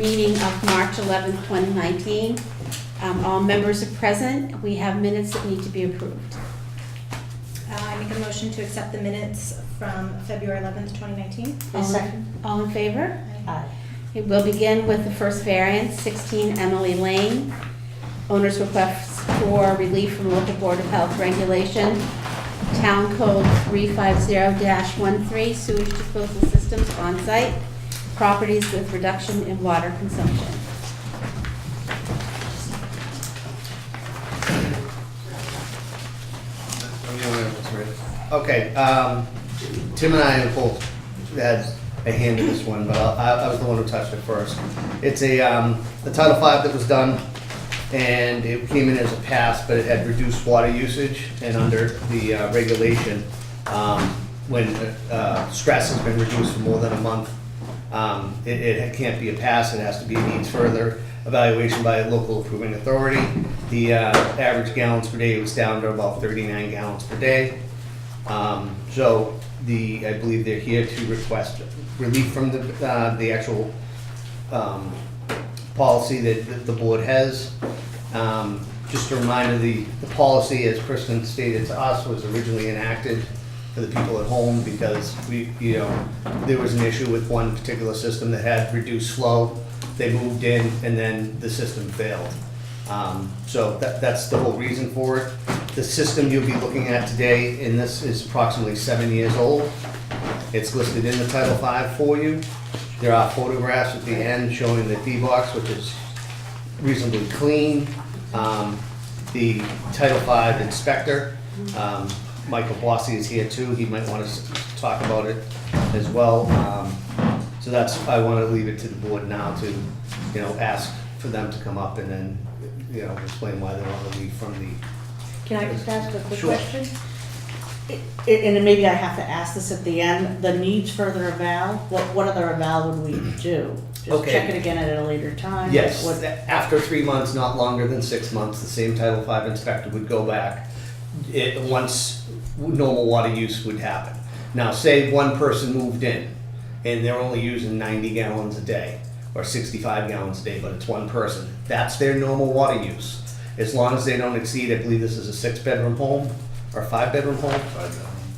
meeting of March 11th, 2019. All members are present. We have minutes that need to be approved. I make a motion to accept the minutes from February 11th, 2019. All in favor? Aye. Okay, we'll begin with the first variance, 16 Emily Lane. Owner's request for relief from local Board of Health regulation. Town Code 350-13, sewage disposal systems on site. Properties with reduction in water consumption. Okay, Tim and I both had a hand in this one, but I was the one who touched it first. It's a Title V that was done, and it came in as a pass, but it had reduced water usage, and under the regulation, when stress has been reduced for more than a month, it can't be a pass, it has to be a needs further evaluation by a local approving authority. The average gallons per day was down to about 39 gallons per day. So I believe they're here to request relief from the actual policy that the board has. Just a reminder, the policy, as Kristen stated to us, was originally enacted for the people at home because there was an issue with one particular system that had reduced flow. They moved in and then the system failed. So that's the whole reason for it. The system you'll be looking at today in this is approximately 7 years old. It's listed in the Title V for you. There are photographs at the end showing the D-box, which is reasonably clean. The Title V inspector, Michael Bossi, is here too. He might want to talk about it as well. So I want to leave it to the board now to, ask for them to come up and then, explain why they want to leave from the. Can I just ask a quick Sure. question? And maybe I have to ask this at the end, the needs further eval, what other eval would we do? Just Okay. check it again at a later time? Yes, What- after 3 months, not longer than 6 months, the same Title V inspector would go back. Once normal water use would happen. Now, say one person moved in and they're only using 90 gallons a day or 65 gallons a day, but it's one person. That's their normal water use. As long as they don't exceed, I believe this is a 6-bedroom home or 5-bedroom home?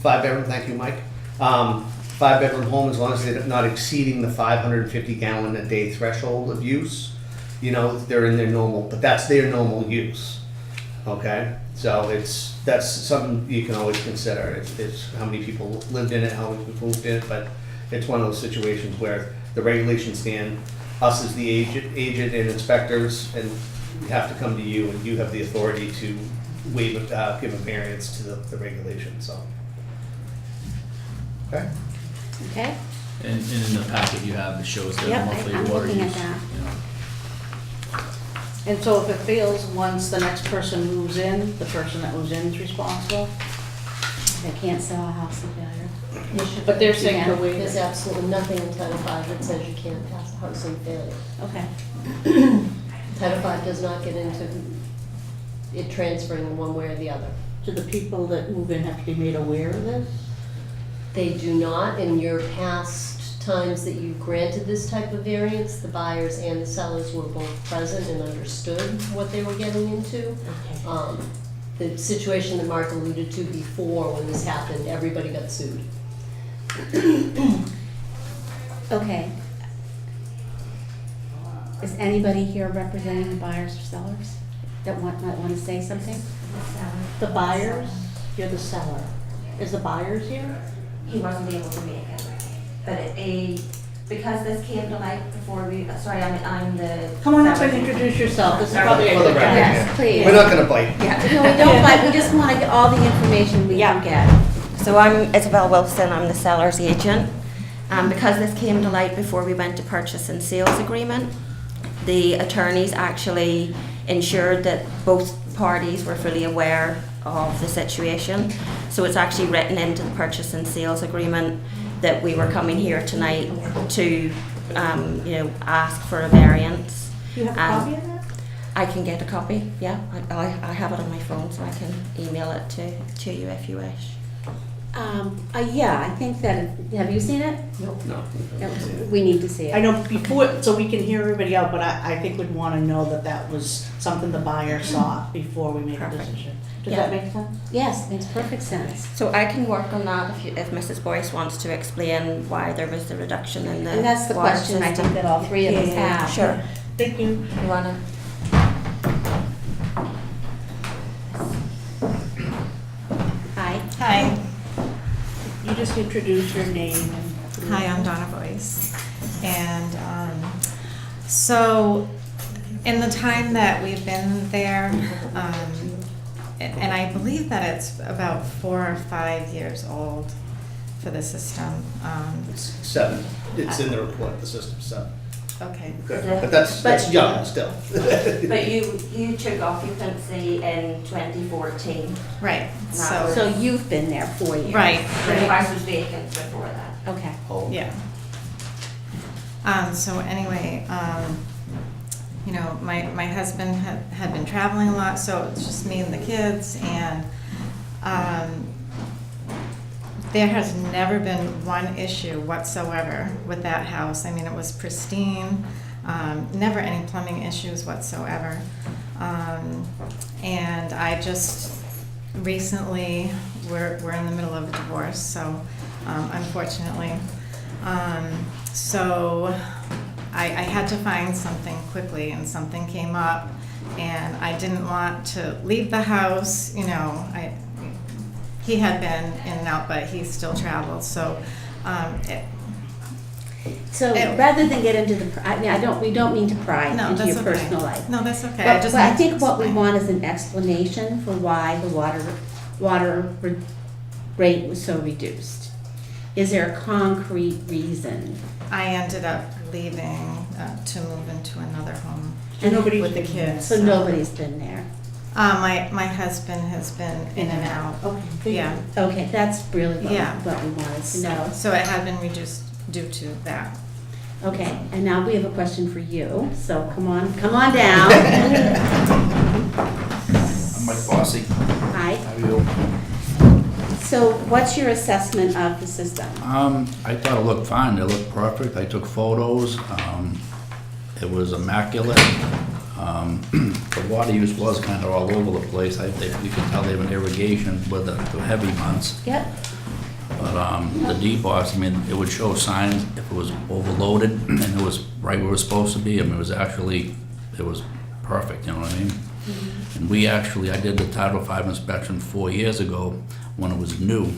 5-bedroom, thank you, Mike. 5-bedroom home, as long as they're not exceeding the 550 gallon a day threshold of use, they're in their normal, but that's their normal use. Okay, so that's something you can always consider. It's how many people lived in it, how many people moved in it, but it's one of those situations where the regulations stand, us as the agent and inspectors, and we have to come to you, and you have the authority to give a variance to the regulation, so. Okay? Okay? And in the packet you have, it shows the Yep, monthly I'm water looking at use. that. And so if it fails, once the next person moves in, the person that moves in is responsible? They can't sell a house in failure. But they're saying to waive There's it. absolutely nothing in Title V that says you can't pass a house in failure. Okay. Title V does not get into it transferring in one way or the other. Do the people that move in have to be made aware of this? They do not. In your past times that you granted this type of variance, the buyers and the sellers were both present and understood what they were getting into. Okay. The situation that Mark alluded to before, when this happened, everybody got sued. Okay. Is anybody here representing the buyers or sellers that might want to say something? The buyers, you're the seller. Is the buyers here? He wasn't able to make it. But because this came to light before I'm the. Come on up and introduce yourself. This is probably a For the good record, time. Yes, please. We're not gonna bite. No, we don't, but we just want to get all the information we can get. So I'm Isabel Wilson, I'm the seller's agent. Because this came to light before we went to purchase and sales agreement, the attorneys actually ensured that both parties were fully aware of the situation. So it's actually written into the purchase and sales agreement that we were coming here tonight to, ask for a variance. Do you have a copy of that? I can get a copy, yeah. I have it on my phone, so I can email it to you if you wish. Yeah, I think that, have you seen it? No. We need to see it. I know before, so we can hear everybody out, but I think we'd wanna know that that was something the buyer saw before we made a Perfect. decision. Does Yeah. that make sense? Yes, makes perfect sense. So I can work on that if Mrs. Boyce wants to explain why there was the reduction in the And that's the water question I system. think that all three of us Yeah, have. Sure. Thank you. You wanna? Hi. Hi, You just introduce your name and. hi, I'm Donna Boyce. And so, in the time that we've been there, and I believe that it's about 4 or 5 years old for the system. It's 7. It's in the report, the system's 7. Okay. Okay. But that's young still. But you took occupancy in 2014. Right, So So you've been there 4 years? right, The right, house was vacant before that. Okay. Oh. yeah. So anyway, you know, my husband had been traveling a lot, so it's just me and the kids, and there has never been one issue whatsoever with that house. I mean, it was pristine, never any plumbing issues whatsoever. And I just recently, we're in the middle of a divorce, so unfortunately. So I had to find something quickly, and something came up, and I didn't want to leave the house, you know, he had been in and out, but he still traveled, so, So It- rather than get into we don't mean to pry no, into that's your okay. personal life. No, that's okay. I But just I need to think what we explain. want is an explanation for why the water rate was so reduced. Is there a concrete reason? I ended up leaving to move into another home And nobody's with the been kids. So nobody's been there. My husband has been in and out. Okay. Yeah. Okay, that's really Yeah. what we wanted to know. So it had been reduced due to that. Okay, and now we have a question for you, so come on down. I'm Mike Bossy. Hi, How are you? so what's your assessment of the system? I thought it looked fine. It looked perfect. I took photos. It was immaculate. The water use was kind of all over the place. You could tell they have an irrigation with the heavy months. Yep, But the debox, I mean, it would show signs if it was overloaded and it was right where it was supposed to be. I mean, it was perfect, you know what I mean? And I did the Title V inspection 4 years ago when it was new.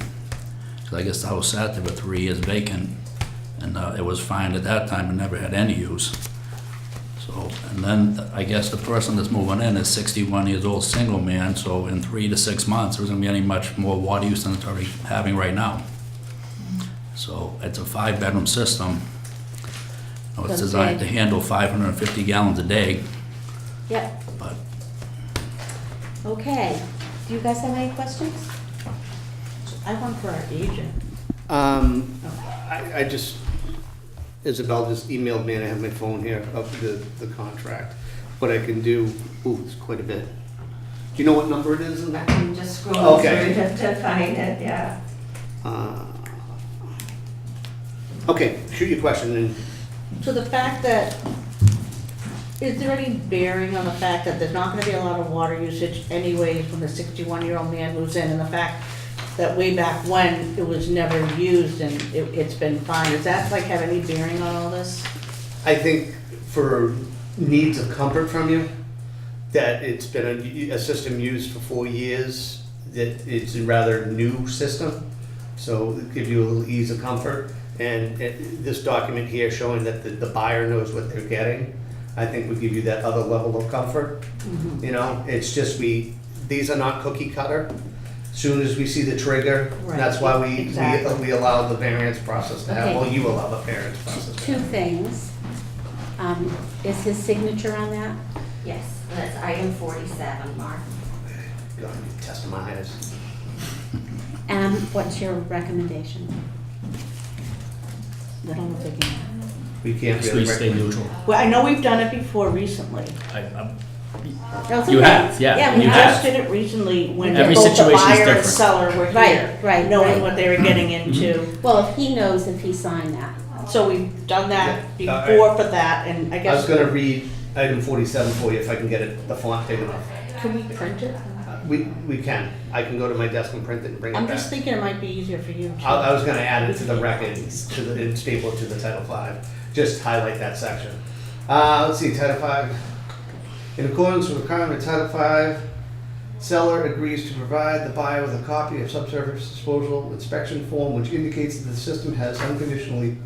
So I guess the house sat there for 3 years vacant, and it was fine at that time and never had any use. So, and then I guess the person that's moving in is 61 years old, single man, so in 3 to 6 months, there isn't gonna be any much more water use than it's already having right now. So it's a 5-bedroom system. You know, it's That's designed to big. handle 550 gallons a day, yep, but okay. Do you guys have any questions? I want for our agent. I just, Isabel just emailed me, and I have my phone here, of the contract. What I can do, it's quite a bit. Do you know what number it is in that? I'm just scrolling Okay. through to find it, yeah. Okay, shoot your question, and So the fact that, is there any bearing on the fact that there's not gonna be a lot of water usage anyways when the 61-year-old man moves in, and the fact that way back when it was never used and it's been fine, does that like have any bearing on all this? I think for needs of comfort from you, that it's been a system used for 4 years, that it's a rather new system, so it gives you a little ease of comfort. And this document here showing that the buyer knows what they're getting, I think would give you that other level of comfort. You know, it's just these are not cookie cutter. Soon as we see the trigger, Right, that's why we exactly. allow the variance process to happen. Okay. Well, you allow the variance process to Two happen. things. Is his signature on that? Yes, that's item 47, Mark. God, you testing my eyes. And what's your recommendation? I don't know if they can. We can't Just really we stay recommend. neutral. Well, I know we've done it before recently. I'm No, it's You okay. have, yeah, we you We have. just did it recently when Every both the situation is buyer and different. seller were Right, here. right, Knowing right. what they were getting into. Well, if he knows if he signed that. So we've done that Yeah. before for that, and I I was guess, gonna read item 47 for you if I can get it, the font big enough. can we print it? We can. I can go to my desk and print it and bring it I'm back. just thinking it might be easier for you to. I was gonna add it to the record, and staple it to the Title V, just highlight that section. Let's see, Title V. In accordance with the requirement of Title V, seller agrees to provide the buyer with a copy of subsurface disposal inspection form which indicates that the system has unconditionally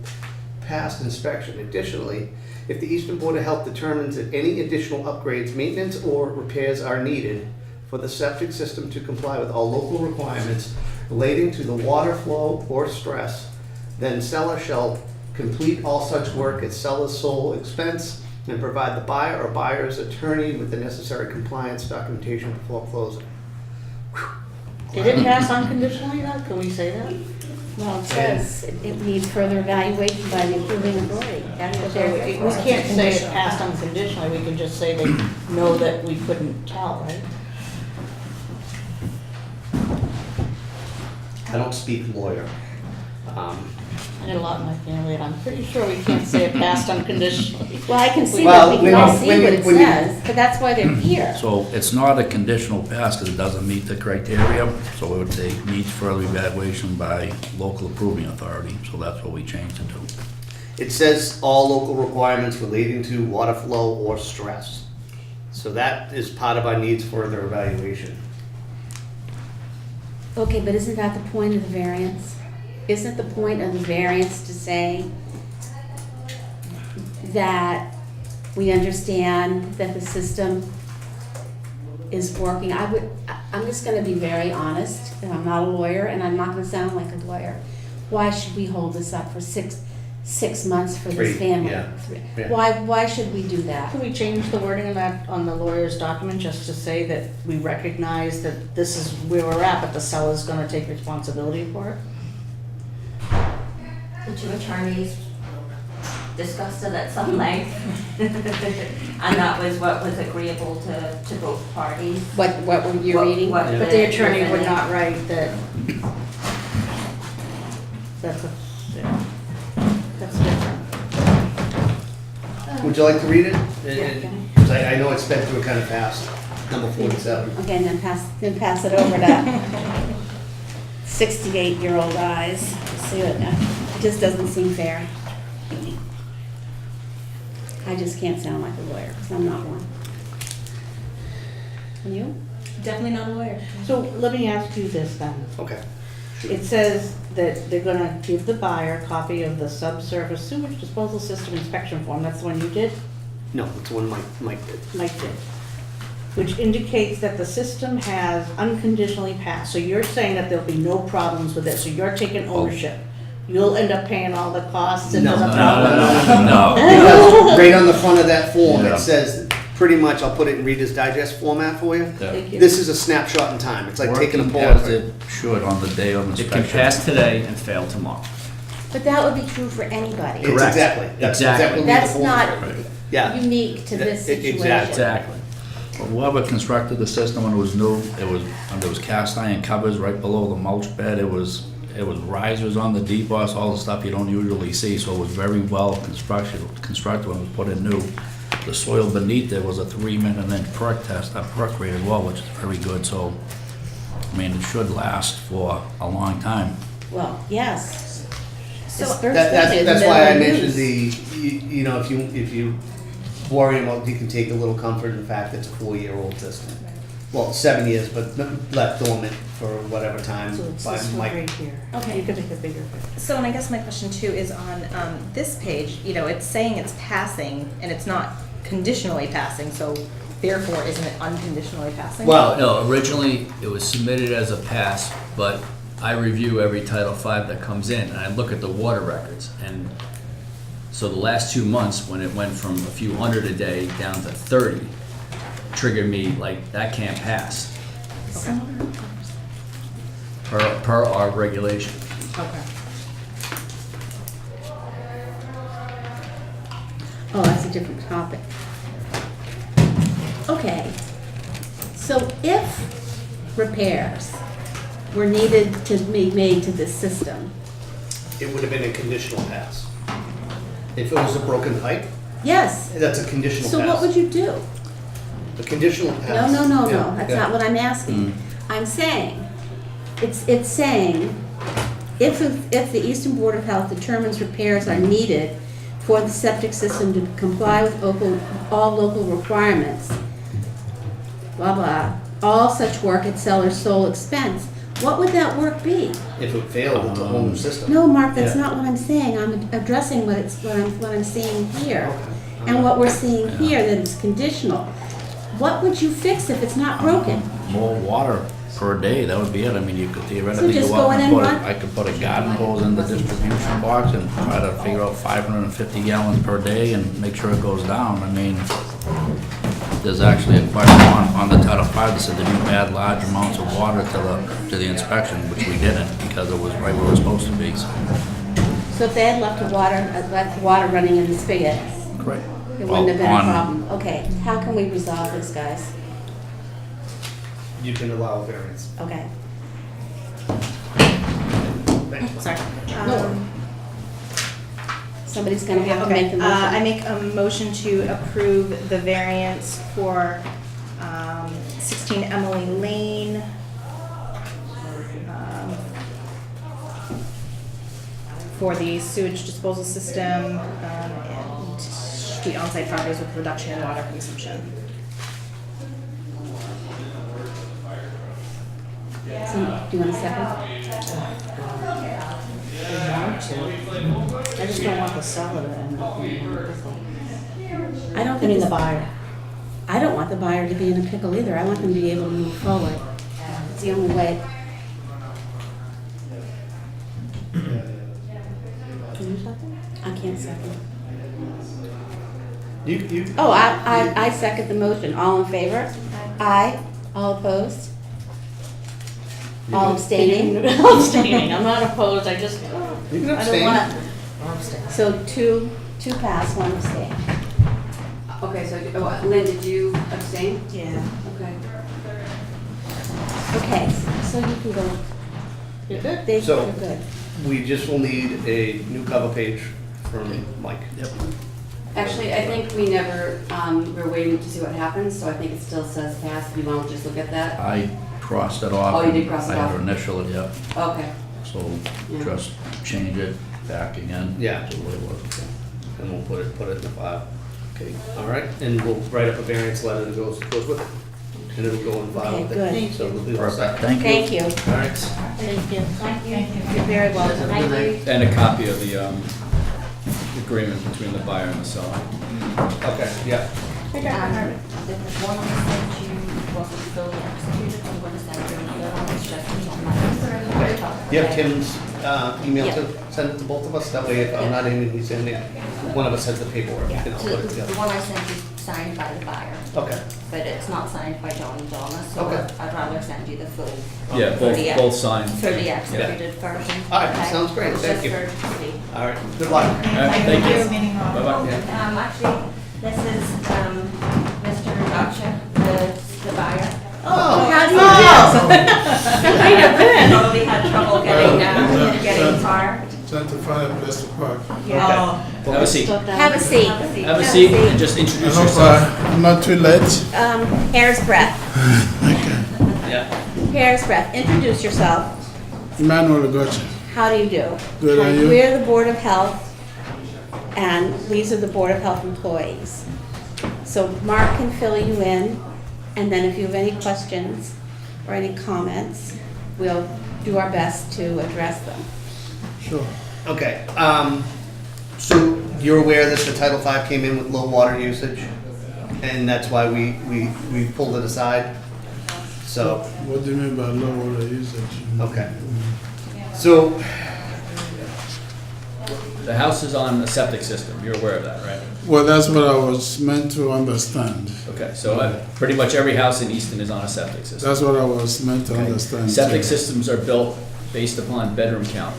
passed inspection. Additionally, if the Eastern Board of Health determines that any additional upgrades, maintenance, or repairs are needed for the septic system to comply with all local requirements relating to the water flow or stress, then seller shall complete all such work at seller's sole expense and provide the buyer or buyer's attorney with the necessary compliance documentation before closing. Did it pass unconditionally though? Can we say that? Well, it says it needs further evaluation by the approving authority. That's what So they're. we can't say it passed unconditionally, we can just say they know that we couldn't tell, right? I don't speak lawyer. I got a lot in my family, and I'm pretty sure we can't say it passed unconditionally. Well, I can see Well, that, we can all when see you- what it when you- says, but that's why they're here. So it's not a conditional pass because it doesn't meet the criteria, so it would say needs further evaluation by local approving authority, so that's what we changed it to. It says all local requirements relating to water flow or stress. So that is part of our needs further evaluation. Okay, but isn't that the point of the variance? Isn't the point of the variance to say that we understand that the system is working? I'm just gonna be very honest, and I'm not a lawyer, and I'm not gonna sound like a lawyer. Why should we hold this up for six months for Three, this family? yeah, yeah. Why should we do that? Can we change the wording on that, on the lawyer's document, just to say that we recognize that this is where we're at, but the seller's gonna take responsibility for it? The two attorneys discussed it at some length, and that was what was agreeable to both parties. What were you What- reading? what But the attorney would presented. not write that. That's a, yeah, that's different. Would you like to read it? Yeah. Because I know it's been through kind of fast, number 47. Okay, and then pass it over to 68-year-old eyes. See what, it just doesn't seem fair. I just can't sound like a lawyer, because I'm not one. And you? Definitely not a lawyer. So let me ask you this then. Okay. It says that they're gonna give the buyer a copy of the subsurface sewage disposal system inspection form. That's the one you did? No, it's one Mike did. Mike did. Which indicates that the system has unconditionally passed. So you're saying that there'll be no problems with it, so you're taking ownership. You'll end up paying all the costs and No, there's a no, problem. No. Because right on the front of that form, Yeah. it says, pretty much, I'll put it in Reader's Digest format for you. Thank you. This is a snapshot in time. It's like taking a Working Polaroid. as it should on the day of It inspection. can pass today and fail tomorrow. But that would be true for anybody. It's Correct. exactly. That's Exactly. exactly what That's the form not says. Yeah. unique to this That- situation. Exactly. Whoever constructed the system when it was new, there was cast iron covers right below the mulch bed, it was risers on the deboss, all the stuff you don't usually see, so it was very well constructed when it was put in new. The soil beneath it was a 3-minute perk test, a perk rate as well, which is very good, so, I mean, it should last for a long time. Well, yes. So This first That's thing is that's why I no mentioned use. you know, if you worry about, you can take a little comfort in the fact that it's a 4-year-old system. Well, 7 years, but left dormant for whatever time. So it's by this one Mike. right here. Okay. You could make a bigger picture. So, and I guess my question too is on this page, you know, it's saying it's passing and it's not conditionally passing, so therefore isn't it unconditionally passing? Well, No, originally it was submitted as a pass, but I review every Title V that comes in and I look at the water records. And so the last 2 months, when it went from a few hundred a day down to 30, triggered me like, that can't pass Okay. per our regulation. Okay. Oh, that's a different topic. okay, so if repairs were needed to be made to this system, It would have been a conditional pass. If it was a broken pipe, yes, that's a conditional pass. so what would you do? A conditional No, pass. no, Yeah, that's yeah. not what I'm asking. I'm saying, it's saying, if the Eastern Board of Health determines repairs are needed for the septic system to comply with all local requirements, blah, blah, all such work at seller's sole expense, what would that work be? If it failed, it's a whole new system. No, Mark, that's Yeah. not what I'm saying. I'm addressing what I'm seeing here. Okay. And what we're seeing here, that it's conditional. What would you fix if it's not broken? More water per day, that would be it. I mean, you could theoretically just go go out in and and put, run? I could put a garden hose in the distribution box and try to figure out 550 gallons per day and make sure it goes down. I mean, there's actually a question on the Title V that said, did you add large amounts of water to the inspection, which we didn't, because it was right where it was supposed to be, so. So if they had left the water running in the spigot, Correct. it wouldn't have been a On- problem. Okay, how can we resolve this, guys? You can allow variance. Okay. Sorry. Somebody's gonna have to make the Okay, I motion. make a motion to approve the variance for 16 Emily Lane. For the sewage disposal system and the on-site properties with reduction in water consumption. So, do you want a second? I just don't want the seller to end up in a pickle. I don't I think mean, the this- buyer. I don't want the buyer to be in a pickle either. I want them to be able to move forward. It's the only way. Can you second? I can't second. You, Oh, I second the motion. All in favor? Aye. All opposed? All abstaining? I'm abstaining, I'm not opposed, I just, You can I don't abstain. want to. I'm abstaining. So two pass, one abstain. Okay, so, Lynn, did you abstain? Yeah. Okay. Okay, so you can go. You're good? They, So- you're good. We just will need a new cover page from Mike. Yep. Actually, I think we never, we're waiting to see what happens, so I think it still says pass, if you want to just look at that. I crossed it off. Oh, you did cross it I had off. to initial it, yep. Okay. So Yeah. just change it back again. Yeah. To what it was. And we'll put it in the file. Okay, all right, and we'll write up a variance letter that goes with it. And it'll go in file Okay, with good. it. So it'll be all Perfect, set. thank you. Thank you. All right. Thank you. You're very welcome. Thank you. And a copy of the agreement between the buyer and the seller. Okay, yeah. The one I sent you wasn't fully executed, I'm gonna send you another one, it's just on my. You have Tim's email Yeah. to send it to both of us? That way if I'm not in and he's in there, one of us has the paperwork. Yeah, and I'll so put it the together. one I sent you signed by the buyer, Okay, but it's not signed by John and Donna, so Okay. I'd rather send you the full. Yeah, both signed. Fully executed version. All right, Okay? sounds great, thank you. Just for see. all right, good luck. All right, thank you. Meeting hall. Bye-bye. Actually, this is, Mr. Gotcha, the buyer. How do you Probably had trouble getting far. Trying to find a place to park. Have a seat. do? Have a seat. Have a seat and just I introduce hope yourself. I'm not too late. Hair's breadth. Yeah. Hair's breadth. Introduce yourself. Emmanuel Gotcha. How do you do? Good, and you? We're the Board of Health, and these are the Board of Health employees. So Mark can fill you in, and then if you have any questions or any comments, we'll do our best to address them. Sure. Okay, so you're aware that the Title V came in with low water usage? And that's why we pulled it aside? So, What do you mean by low water usage? okay. So, The house is on a septic system. You're aware of that, right? Well, that's what I was meant to understand. Okay, so pretty much every house in Easton is on a septic system. That's what I was meant to Okay. understand. Septic too. systems are built based upon bedroom count.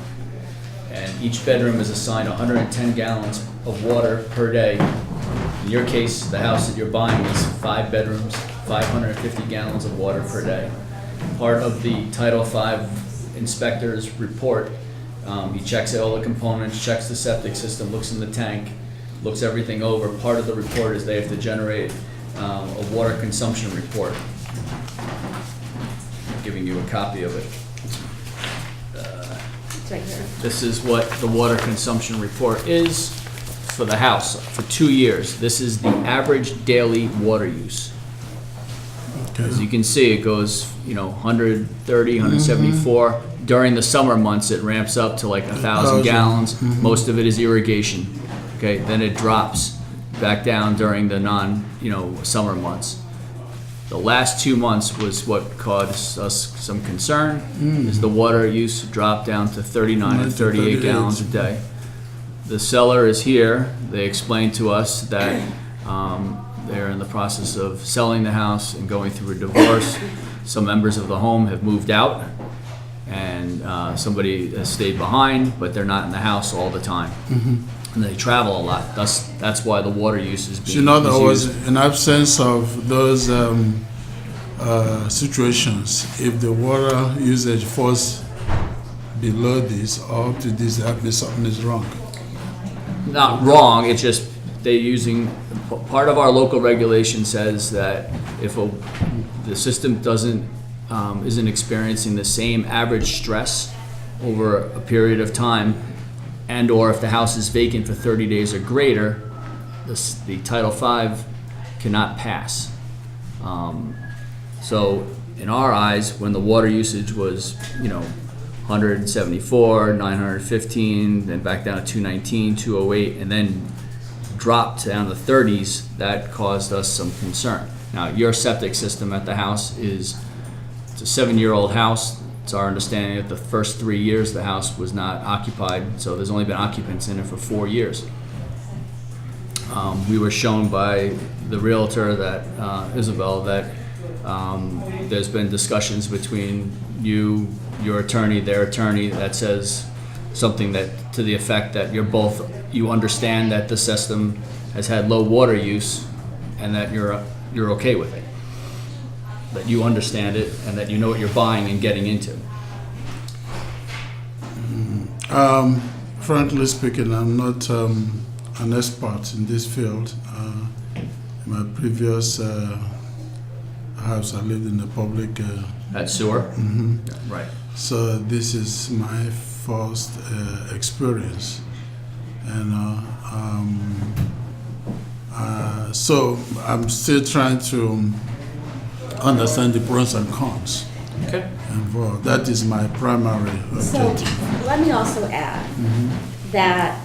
And each bedroom is assigned 110 gallons of water per day In your case, the house that you're buying is 5 bedrooms, 550 gallons of water per day. Part of the Title V inspector's report, he checks all the components, checks the septic system, looks in the tank, looks everything over. Part of the report is they have to generate a water consumption report. I'm giving you a copy of it. It's right here. This is what the water consumption report is for the house for 2 years. This is the average daily water use. As you can see, it goes, 130, 174. During the summer months, it ramps up to like 1,000 gallons. Most of it is irrigation. Okay, then it drops back down during the summer months. The last 2 months was what caused us some concern, is the water use dropped down to 39 and 38 gallons a day. The seller is here. They explained to us that they're in the process of selling the house and going through a divorce. Some members of the home have moved out, and somebody has stayed behind, but they're not in the house all the time. And they travel a lot. That's why the water use is being You know, there was used. an absence of those situations. If the water usage falls below this or up to this, that means something is wrong. Not wrong, it's just they're using, part of our local regulation says that if the system isn't experiencing the same average stress over a period of time, and or if the house is vacant for 30 days or greater, the Title V cannot pass. So in our eyes, when the water usage was, 174, 915, then back down to 219, 208, and then dropped down to the 30s, that caused us some concern. Now, your septic system at the house it's a 7-year-old house. It's our understanding that the first 3 years the house was not occupied, so there's only been occupants in it for 4 years. We were shown by the realtor that, Isabel, that there's been discussions between you, your attorney, their attorney, that says something that to the effect that you understand that the system has had low water use and that you're okay with it. That you understand it and that you know what you're buying and getting into. Frankly speaking, I'm not an expert in this field. In my previous house, I lived in a public. At sewer? Right. So this is my first experience, and so I'm still trying to understand the pros and cons Okay. involved. That is my primary So objective. let me also add that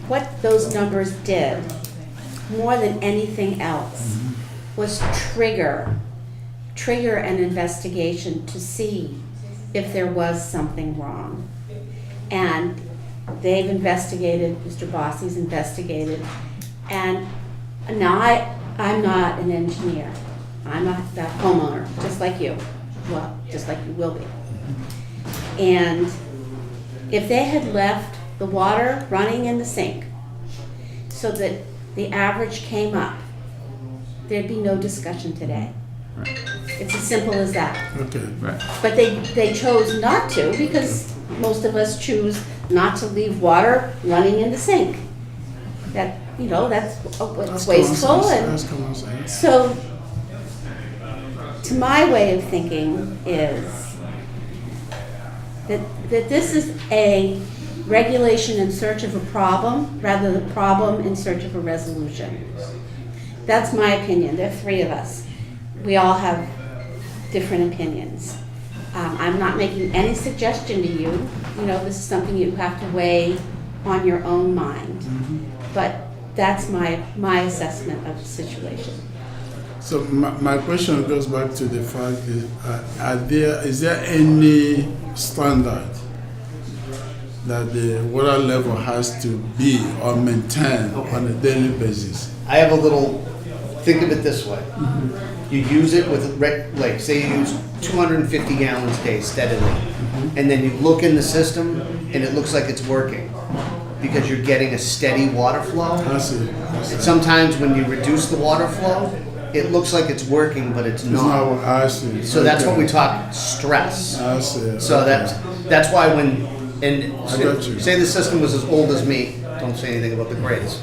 what those numbers did, more than anything else, was trigger an investigation to see if there was something wrong. And they've investigated, Mr. Bossi's investigated, and now I'm not an engineer. I'm a homeowner, just like you. Well, just like you will be. And if they had left the water running in the sink so that the average came up, there'd be no discussion today. It's as simple as that. Okay. Right. But they chose not to because most of us choose not to leave water running in the sink. That's it's wasteful, and That's common sense. so to my way of thinking is that this is a regulation in search of a problem rather than a problem in search of a resolution. That's my opinion. There are 3 of us. We all have different opinions. I'm not making any suggestion to you. This is something you have to weigh on your own mind. But that's my assessment of the situation. So my question goes back to the fact that is there any standard that the water level has to be or maintain on a daily basis? I have a little, think of it this way. You use it with, like, say you use 250 gallons a day steadily, and then you look in the system and it looks like it's working. because you're getting a steady water flow. I see. And sometimes when you reduce the water flow, it looks like it's working, but it's It's not not. what I see. So that's what Okay. we talk stress. I see. So Okay. that's why when, and I got you. say the system was as old as me, don't say anything about the grades.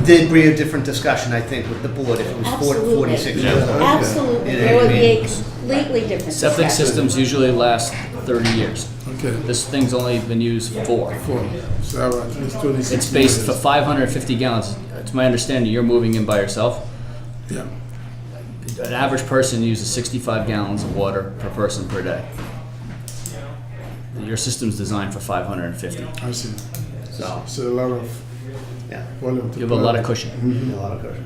There'd be a different discussion, I think, with the board if it was 46 Absolutely. years old. Absolutely, You know there what I would be mean? a completely different Septic discussion. systems usually last 30 years. Okay. This thing's only been used 4. 4. So at least 26 It's based for years. 550 gallons. It's my understanding you're moving in by yourself. Yeah. An average person uses 65 gallons of water per person per day. Your system's designed for 550. I see. So, So a lot of yeah, volume to You have a lot of put. cushion. a lot of cushion.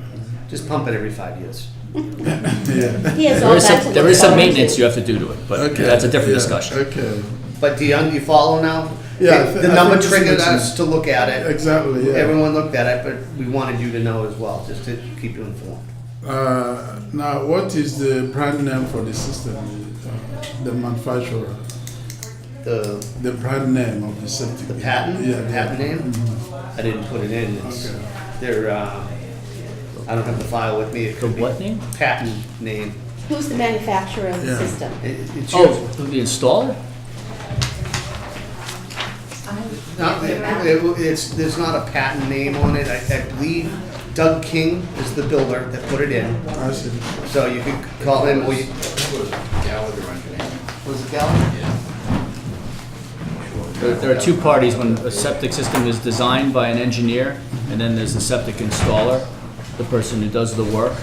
Just pump it every 5 years. Yeah. He has There all is that to some, there look is some forward maintenance to. you have to do to it, but Okay. that's a different Yeah. discussion. Okay. But do you follow now? Yeah, The I number think this triggered makes us sense. to look at it. Exactly. Yeah. Everyone looked at it, but we wanted you to know as well, just to keep you informed. Now, what is the brand name for the system? The manufacturer. The brand name of the septic. The patent, Yeah. the patent name? I didn't put it in. It's, they're, I don't have the file with me. It The could be what name? patent name. Who's the manufacturer of the Yeah. system? It's Oh, yours. the installer? No, there's not a patent name on it. I believe Doug King is the builder that put it in. I see. So you could call him, or you, was it Gallagher? There are two parties when a septic system is designed by an engineer, and then there's the septic installer, the person who does the work.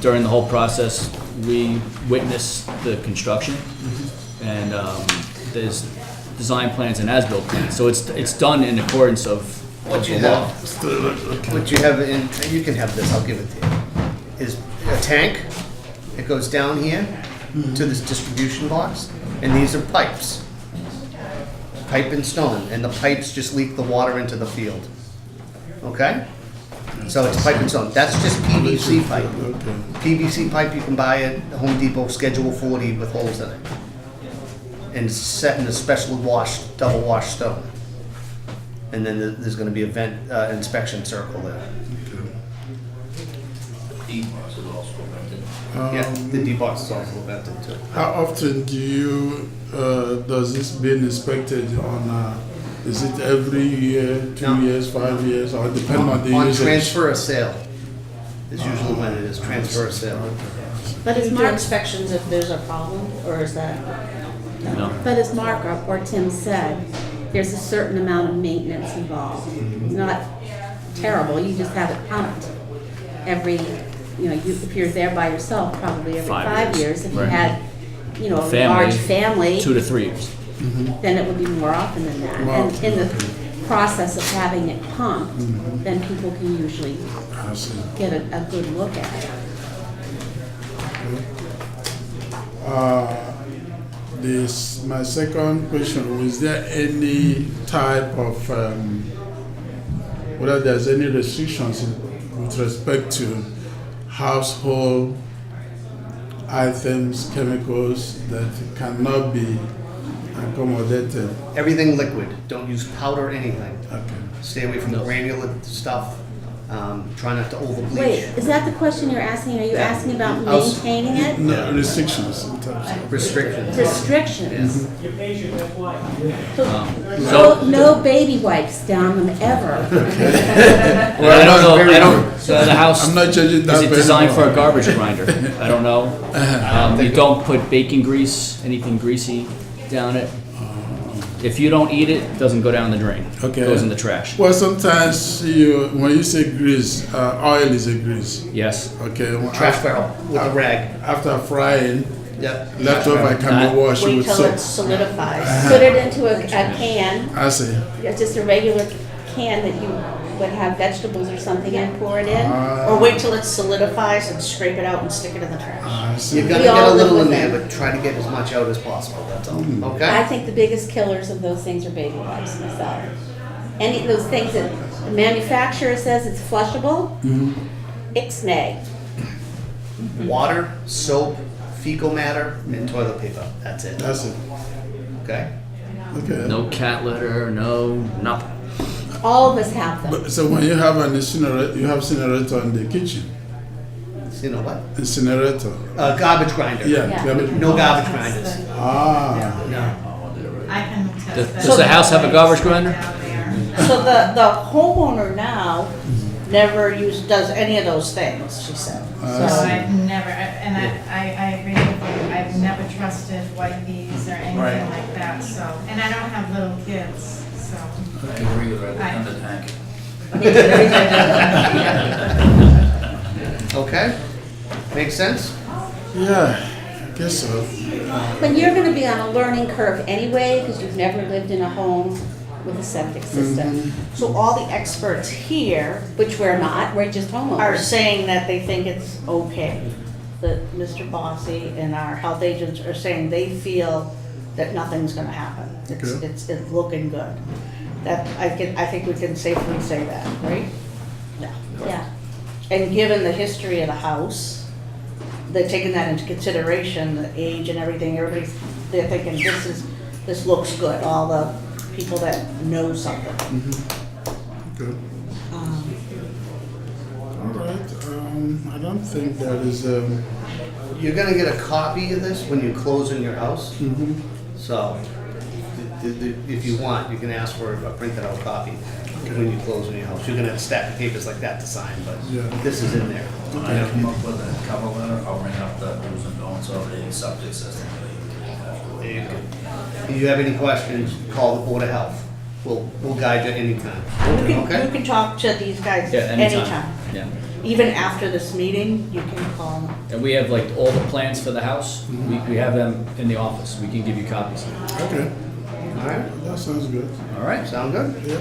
During the whole process, we witness the construction, and there's design plans and as-built plans. So it's done in accordance of What you the law. have, what you have in, you can have this, I'll give it to you, is a tank. It goes down here to this distribution box, and these are pipes. Pipe and stone, and the pipes just leak the water into the field. Okay? So it's pipe and stone. That's just PVC pipe. Okay. PVC pipe you can buy at Home Depot, Schedule 40 with holes in it. And it's set in a special washed, double washed stone. And then there's gonna be a vent, inspection circle there. Yeah, the D-box is also vented too. How often do you does this being inspected on? Is it every year, 2 No. years, 5 years, or depending on the On usage? transfer or sale is usually when it is, transfer or sale. But Do as you do Mark, inspections if there's a problem, or is that? No. but as Mark or Tim said, there's a certain amount of maintenance involved. It's not terrible, you just have it pumped every, if you're there by yourself, probably every 5 5 years. years. If you Right. had, a Family, large family, 2 to 3 years. then it would be more often than that. Wow. And in the process of having it pumped, then people can usually I see. get a good look at it. This my second question. Was there any type of whether there's any restrictions with respect to household items, chemicals that cannot be accommodated? Everything liquid, don't use powder or anything. Okay. Stay away from No. granular stuff. Try not to over bleach. Wait, is that the question you're asking? Are you asking about House- maintaining it? No restrictions in terms of. Restrictions. Restrictions? So- No baby wipes down them ever. I don't know, I don't, the house, I'm not judging that. is it designed for anymore. a garbage grinder? I don't know. You don't put bacon grease, anything greasy down it. If you don't eat it, it doesn't go down the drain. Okay. It goes in the trash. Well, sometimes when you say grease, oil is a grease. Yes. Okay. Trash barrel with a rag. After frying, Yep. leftover can be washed Wait with till soap. it solidifies. Put it into a can, I see. just a regular can that you would have vegetables or something and pour it in. Or wait till it solidifies and scrape it out and stick it in the trash. I see. You're gonna We get all a little live in with there, it. but try to get as much out as possible, that's all, I okay? think the biggest killers of those things are baby wipes myself. Any of those things that the manufacturer says it's flushable, ixnay. Water, soap, fecal matter, and toilet paper, that's it, That's it. okay? Okay. No cat litter, no nothing. All of us have them. But, so when you have an incinerator, you have incinerator in the kitchen. You know what? Incinerator. Garbage grinder. Yeah. Yeah. Garbage. No garbage grinders. Ah. No. I can test that. Does the house have a garbage grinder? Down there. So the homeowner now never does any of those things, she said. So So, I've never, and I agree with you, I've never trusted white bees or anything Right. like that, so, and I don't have little kids, so. I agree with her, I- the tank. Okay? Makes sense? Yeah, I guess so. But you're gonna be on a learning curve anyway, because you've never lived in a home with a septic system, so all the experts here which we're not, we're just are homeowners. saying that they think it's okay. That Mr. Bossy and our health agents are saying they feel that nothing's gonna happen. Okay. It's looking good. That, I think we can safely say that, right? Yeah. Yeah. And given the history of the house, they're taking that into consideration, the age and everything, they're thinking this looks good, all the people that know something. Good. Um, All right. I don't think there is. You're gonna get a copy of this when you close in your house. Mhm. So, if you want, you can ask for a printed out copy when you close in your house. You're gonna have a stack of papers like that to sign, but Yeah. this is in there. When I come up with a cover letter, I'll bring up the do's and don'ts of the septic system. There you go. If you have any questions, call the Board of Health. We'll guide you anytime. You Okay? can talk to these guys Yeah, anytime. anytime. Yeah. Even after this meeting, you can call them. And we have like all the plans for the house. We have them in the office. We can give you copies. Okay. All right? That sounds good. All right? Sound good? Yeah.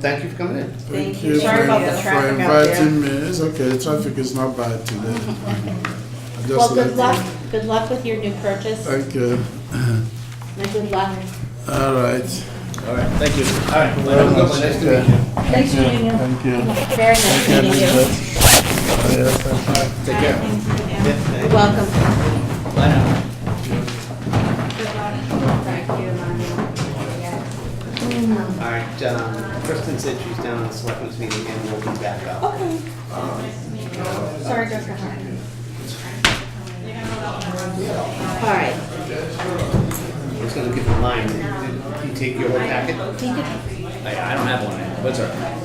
Thank you for coming in. Thank you. Sorry about the for traffic out there. inviting me. It's okay. The traffic is not bad today. I just Well, good let luck, you- good luck with your new purchase, Thank you. and good luck. All right. All right, thank you. All right. Have a good one. Nice to meet you. Thanks for meeting you. Thank you. Very nice meeting you. Yes, thank you. Take care. You're welcome. Bye now. All right, Kristen said she's down at the selectmen's meeting and we'll be back up. Okay. Sorry, Dr. Hartman. All right. I was gonna give you mine. Did you take your whole packet? I don't have one. What's all right?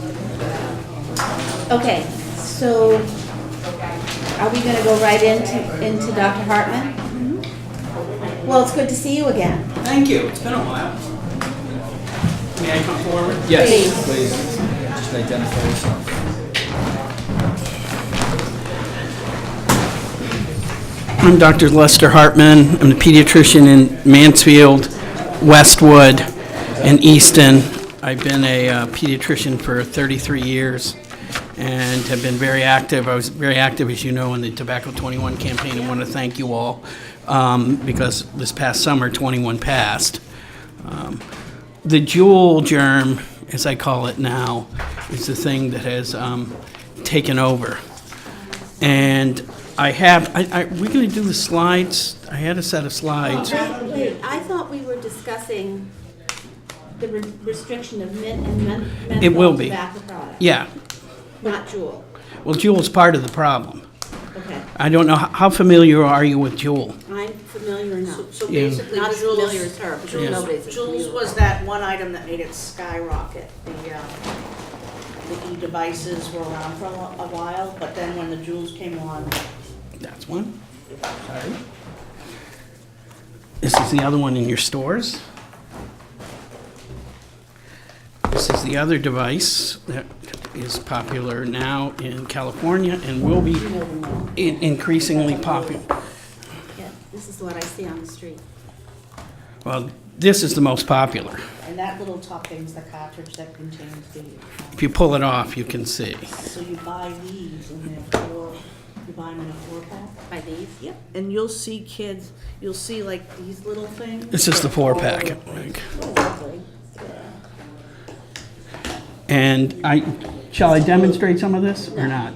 Okay, so are we gonna go right into Dr. Hartman? Well, it's good to see you again. Thank you, it's been a while. May I come forward? Yes, please. Just identify yourself. I'm Dr. Lester Hartman. I'm the pediatrician in Mansfield, Westwood, and Easton. I've been a pediatrician for 33 years and have been very active. I was very active, as you know, in the Tobacco 21 campaign. I want to thank you all because this past summer, 21 passed. The jewel germ, as I call it now, is the thing that has taken over. And we're going to do the slides. I had a set of slides. Wait, I thought we were discussing the restriction of mint and It will menthol be. tobacco products. Yeah, Not Juul. well, Juul's part of the problem. Okay, I don't know, how familiar are you with Juul? I'm familiar now. So Yeah. basically, Not as Jules, familiar as her, but Jules, nobody's as Jules familiar. was that one item that made it skyrocket. The e-devices were around for a while, but then when the Jules came on, That's one. Sorry. This is the other one in your stores. This is the other device that is popular now in California and will be increasingly popular. Yeah, this is what I see on the street. Well, this is the most popular. and that little top thing's the cartridge that contains the. If you pull it off, you can see. So you buy these and they're you buy them in a 4-pack? By these? Yep. And you'll see kids, you'll see like these little things. This is the 4-pack. Oh, lovely. And shall I demonstrate some of this or not?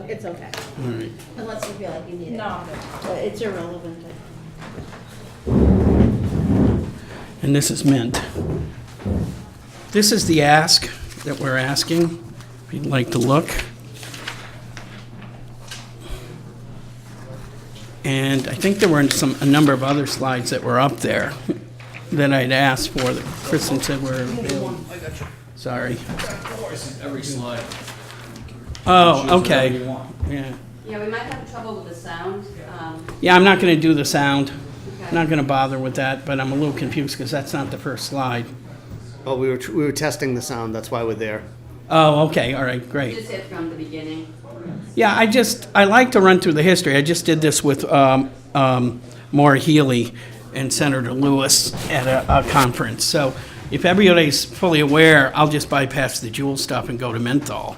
It's okay. All right. Unless you feel like you need it. No, it's irrelevant. and this is mint. This is the ask that we're asking, if you'd like to look. And I think there were a number of other slides that were up there that I'd asked for that Kristen said were available. Sorry. Every slide. Oh, okay. Yeah. Yeah, we might have trouble with the sound. Yeah, I'm not going to do the sound. Okay. I'm not going to bother with that, but I'm a little confused because that's not the first slide. Oh, we were testing the sound, that's why we're there. Oh, okay, all right, great. Just hit from the beginning. Yeah, I like to run through the history. I just did this with Maura Healey and Senator Lewis at a conference. So if everybody's fully aware, I'll just bypass the Juul stuff and go to menthol.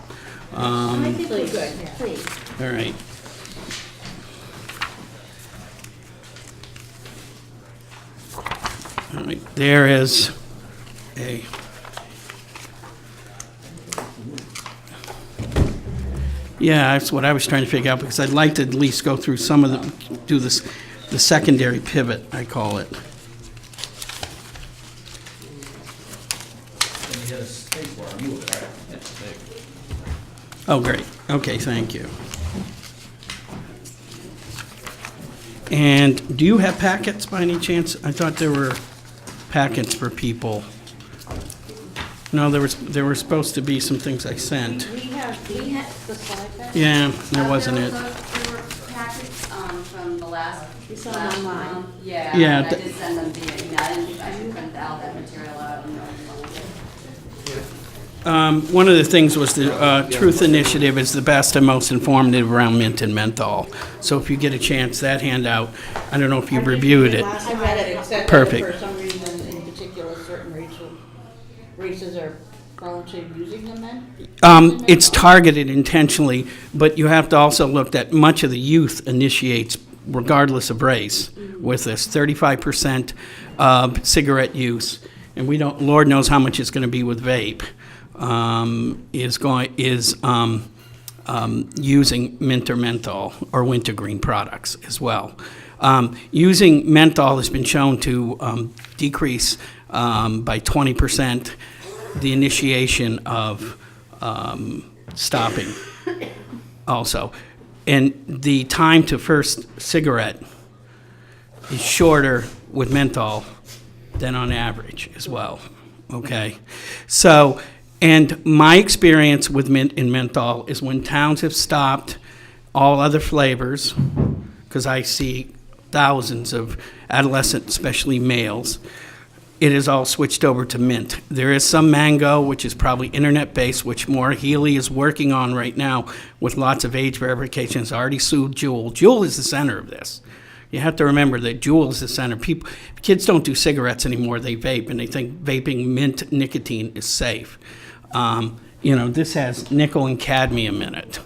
I think we're good, please. All right. All right, there is a... Yeah, that's what I was trying to figure out, because I'd like to at least go through some of the, do this, the secondary pivot, I call it. Oh, great. Okay, thank you. And do you have packets by any chance? I thought there were packets for people. No, there were supposed to be some things I sent. We have the slide back? Yeah, there wasn't it. There were packets from the last. You saw them last online. month. Yeah, Yeah, and I th- did send them via email. I didn't print out that material out. You know, One of the things was the Truth Initiative is the best and most informative around mint and menthol. So if you get a chance, that handout, I don't know if you've reviewed it. Last time it said that Perfect. for some reason, in particular, certain races are prone to using them then? It's targeted intentionally, but you have to also look that much of the youth initiates, regardless of race, with this 35% cigarette use, and we don't. Lord knows how much it's going to be with vape. Using mint or menthol or wintergreen products as well. Using menthol has been shown to decrease by 20% the initiation of stopping also. And the time to first cigarette is shorter with menthol than on average as well, okay? So, and my experience with mint and menthol is when towns have stopped all other flavors, because I see thousands of adolescents, especially males, it is all switched over to mint. There is some mango, which is probably internet-based, which Maura Healey is working on right now with lots of age verifications. Already sued Juul. Juul is the center of this. You have to remember that Juul is the center. Kids don't do cigarettes anymore. They vape, and they think vaping mint nicotine is safe. This has nickel and cadmium in it,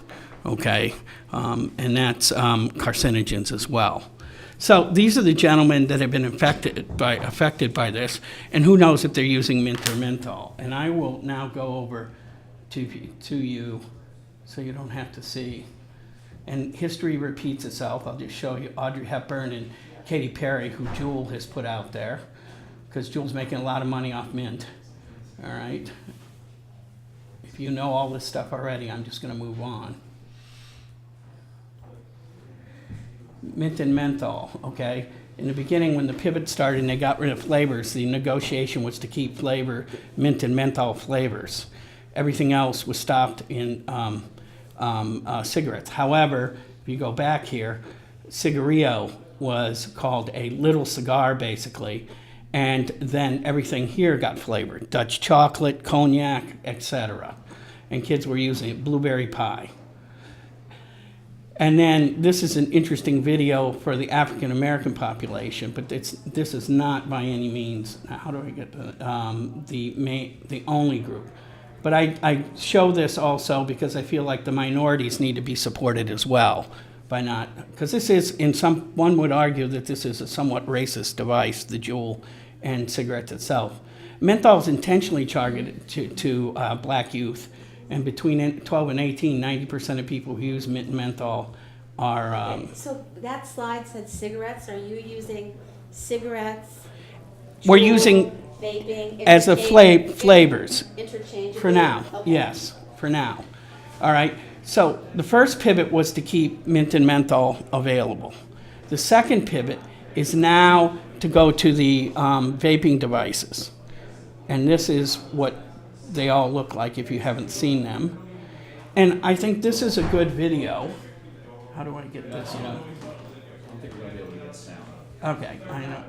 okay? And that's carcinogens as well. So these are the gentlemen that have been affected by this, and who knows if they're using mint or menthol. And I will now go over to you so you don't have to see. And history repeats itself. I'll just show you Audrey Hepburn and Katy Perry, who Juul has put out there, because Juul's making a lot of money off mint, all right? If you know all this stuff already, I'm just going to move on. Mint and menthol, okay? In the beginning, when the pivot started and they got rid of flavors, the negotiation was to keep mint and menthol flavors. Everything else was stopped in cigarettes. However, if you go back here, cigarillo was called a little cigar, basically, and then everything here got flavored. Dutch chocolate, cognac, etc. And kids were using it, blueberry pie. And then this is an interesting video for the African American population, but this is not by any means, how do I get the only group. But I show this also because I feel like the minorities need to be supported as well because this is, one would argue that this is a somewhat racist device, the Juul and cigarettes itself. Menthol is intentionally targeted to black youth. And between 12 and 18, 90% of people who use mint and menthol are... So that slide said cigarettes. Are you using cigarettes We're Juul, using vaping, as the flavors. interchangeably? For now, Okay. yes, for now. All right, so the first pivot was to keep mint and menthol available. The second pivot is now to go to the vaping devices. And this is what they all look like if you haven't seen them. And I think this is a good video. How do I get this on? Okay, I know.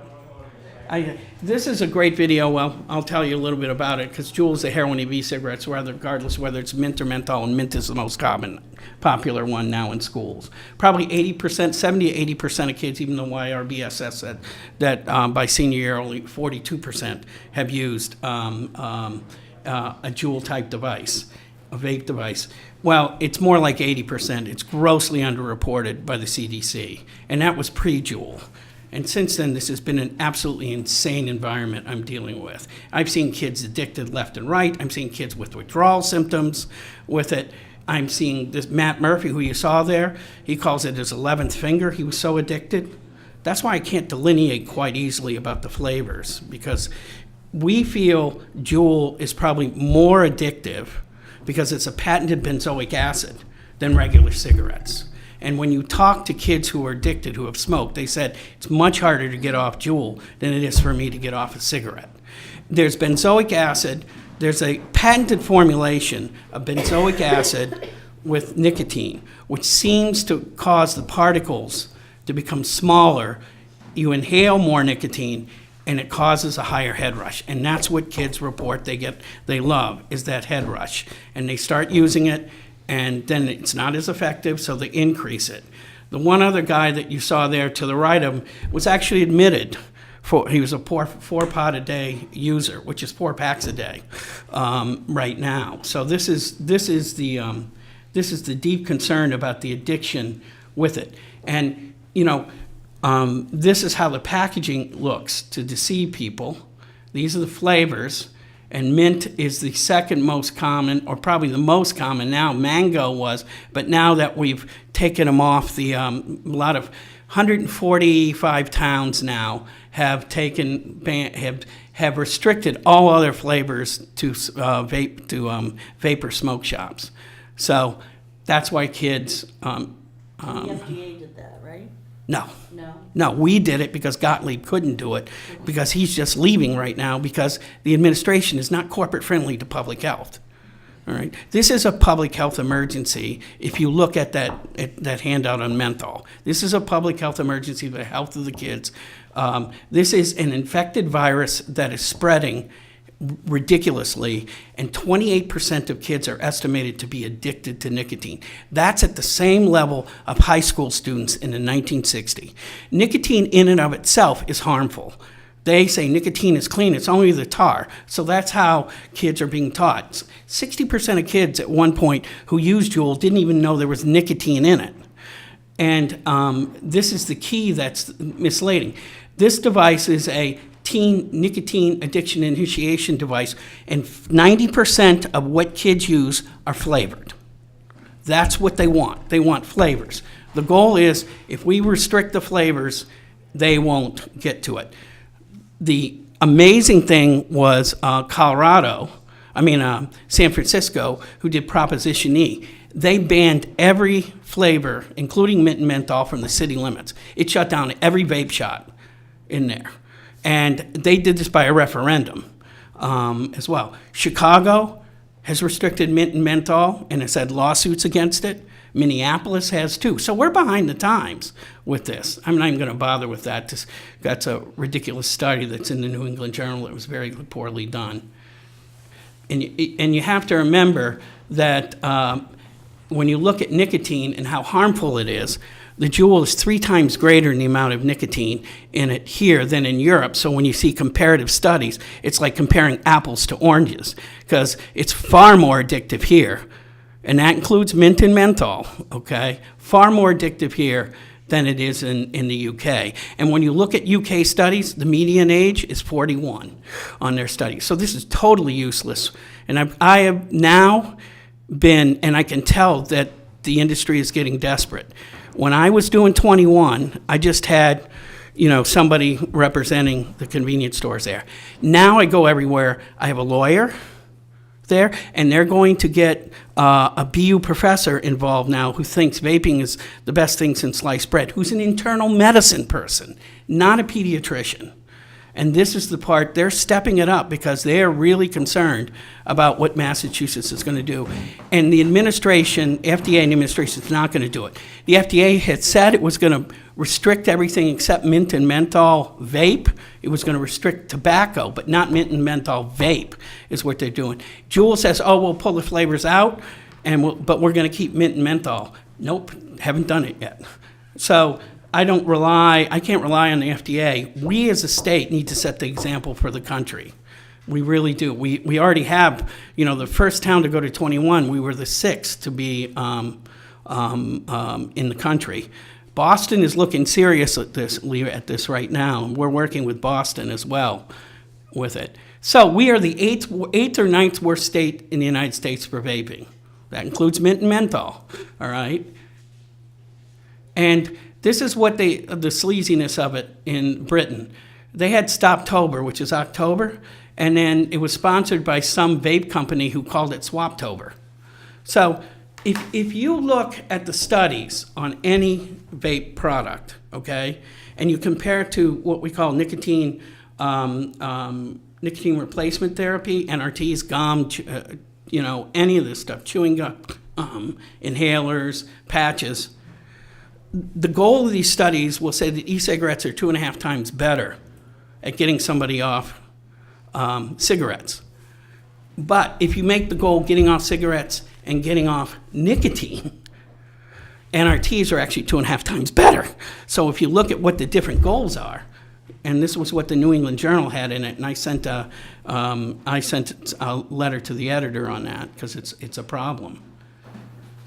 This is a great video. Well, I'll tell you a little bit about it because Juul's the heroin of e-cigarettes, regardless whether it's mint or menthol, and mint is the most common, popular one now in schools. Probably 80%, 70 to 80% of kids, even though YRBSS said that by senior year only 42% have used a Juul-type device, a vape device. Well, it's more like 80%. It's grossly underreported by the CDC, and that was pre-Juul. And since then, this has been an absolutely insane environment I'm dealing with. I've seen kids addicted left and right. I'm seeing kids with withdrawal symptoms with it. I'm seeing this Matt Murphy, who you saw there, he calls it his 11th finger. He was so addicted. That's why I can't delineate quite easily about the flavors, because we feel Juul is probably more addictive because it's a patented benzoic acid than regular cigarettes. And when you talk to kids who are addicted, who have smoked, they said it's much harder to get off Juul than it is for me to get off a cigarette. There's benzoic acid. There's a patented formulation of benzoic acid with nicotine, which seems to cause the particles to become smaller. You inhale more nicotine, and it causes a higher head rush. And that's what kids report they love, is that head rush. And they start using it, and then it's not as effective, so they increase it. The one other guy that you saw there to the right of him was actually admitted he was a four-pot a day user, which is 4 packs a day right now. So this is the deep concern about the addiction with it. And this is how the packaging looks to deceive people. These are the flavors. And mint is the second most common, or probably the most common now. Mango was, but now that we've taken them off, a lot of 145 towns now have restricted all other flavors to vapor smoke shops. So that's why kids. The FDA did that, right? No. No. No, we did it because Gottlieb couldn't do it, because he's just leaving right now because the administration is not corporate friendly to public health. All right, this is a public health emergency. If you look at that handout on menthol, this is a public health emergency for the health of the kids. This is an infected virus that is spreading ridiculously, and 28% of kids are estimated to be addicted to nicotine. That's at the same level of high school students in the 1960s. Nicotine in and of itself is harmful. They say nicotine is clean, it's only the tar. So that's how kids are being taught. 60% of kids at one point who used Juul didn't even know there was nicotine in it. And this is the key that's misleading. This device is a teen nicotine addiction initiation device, and 90% of what kids use are flavored. That's what they want. They want flavors. The goal is, if we restrict the flavors, they won't get to it. The amazing thing was San Francisco, who did Proposition E. They banned every flavor, including mint and menthol, from the city limits. It shut down every vape shop in there. And they did this by a referendum as well. Chicago has restricted mint and menthol and has had lawsuits against it. Minneapolis has too. So we're behind the times with this. I'm not even going to bother with that. That's a ridiculous study that's in the New England Journal that was very poorly done. And you have to remember that when you look at nicotine and how harmful it is, the Juul is 3 times greater in the amount of nicotine in it here than in Europe. So when you see comparative studies, it's like comparing apples to oranges, because it's far more addictive here. And that includes mint and menthol, okay? Far more addictive here than it is in the UK. And when you look at UK studies, the median age is 41 on their studies. So this is totally useless. And I have now been, and I can tell that the industry is getting desperate. When I was doing 21, I just had, somebody representing the convenience stores there. Now I go everywhere. I have a lawyer there, and they're going to get a BU professor involved now who thinks vaping is the best thing since sliced bread, who's an internal medicine person, not a pediatrician. And this is the part, they're stepping it up because they're really concerned about what Massachusetts is going to do. And the administration, FDA and the administration, is not going to do it. The FDA had said it was going to restrict everything except mint and menthol vape. It was going to restrict tobacco, but not mint and menthol vape is what they're doing. Juul says, oh, we'll pull the flavors out, but we're going to keep mint and menthol. Nope, haven't done it yet. So I can't rely on the FDA. We as a state need to set the example for the country. We really do. We already have, the first town to go to 21, we were the 6th to be in the country. Boston is looking serious at this right now. We're working with Boston as well with it. So we are the 8th or 9th worst state in the United States for vaping. That includes mint and menthol, all right? And this is what the sleaziness of it in Britain. They had Stoptober, which is October, and then it was sponsored by some vape company who called it Swaptober. So if you look at the studies on any vape product, okay, and you compare it to what we call nicotine replacement therapy, NRTs, gum, any of this stuff, chewing gum, inhalers, patches, the goal of these studies will say that e-cigarettes are 2.5 times better at getting somebody off cigarettes. But if you make the goal getting off cigarettes and getting off nicotine, NRTs are actually 2.5 times better. So if you look at what the different goals are, and this was what the New England Journal had in it, and I sent a letter to the editor on that because it's a problem.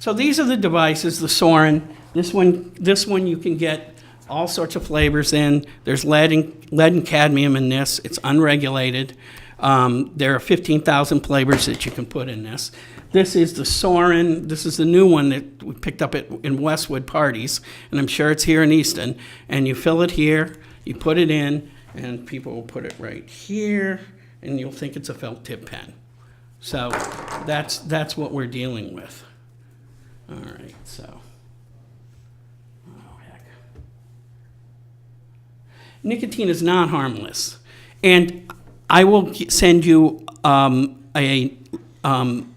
So these are the devices, the Soren. This one you can get all sorts of flavors in. There's lead and cadmium in this. It's unregulated. There are 15,000 flavors that you can put in this. This is the Soren. This is the new one that we picked up in Westwood parties, and I'm sure it's here in Easton. And you fill it here, you put it in, and people will put it right here, and you'll think it's a felt tip pen. So that's what we're dealing with. All right, so. Oh, heck. Nicotine is not harmless. And I will send you a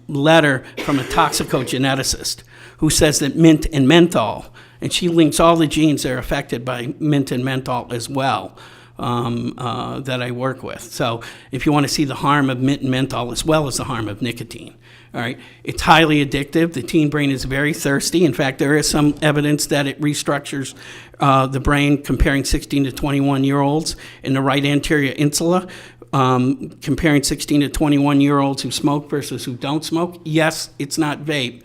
letter from a toxicogeneticist who says that mint and menthol, and she links all the genes that are affected by mint and menthol as well, that I work with. So if you want to see the harm of mint and menthol as well as the harm of nicotine. All right, it's highly addictive. The teen brain is very thirsty. In fact, there is some evidence that it restructures the brain comparing 16 to 21-year-olds in the right anterior insula, comparing 16 to 21-year-olds who smoke versus who don't smoke. Yes, it's not vape,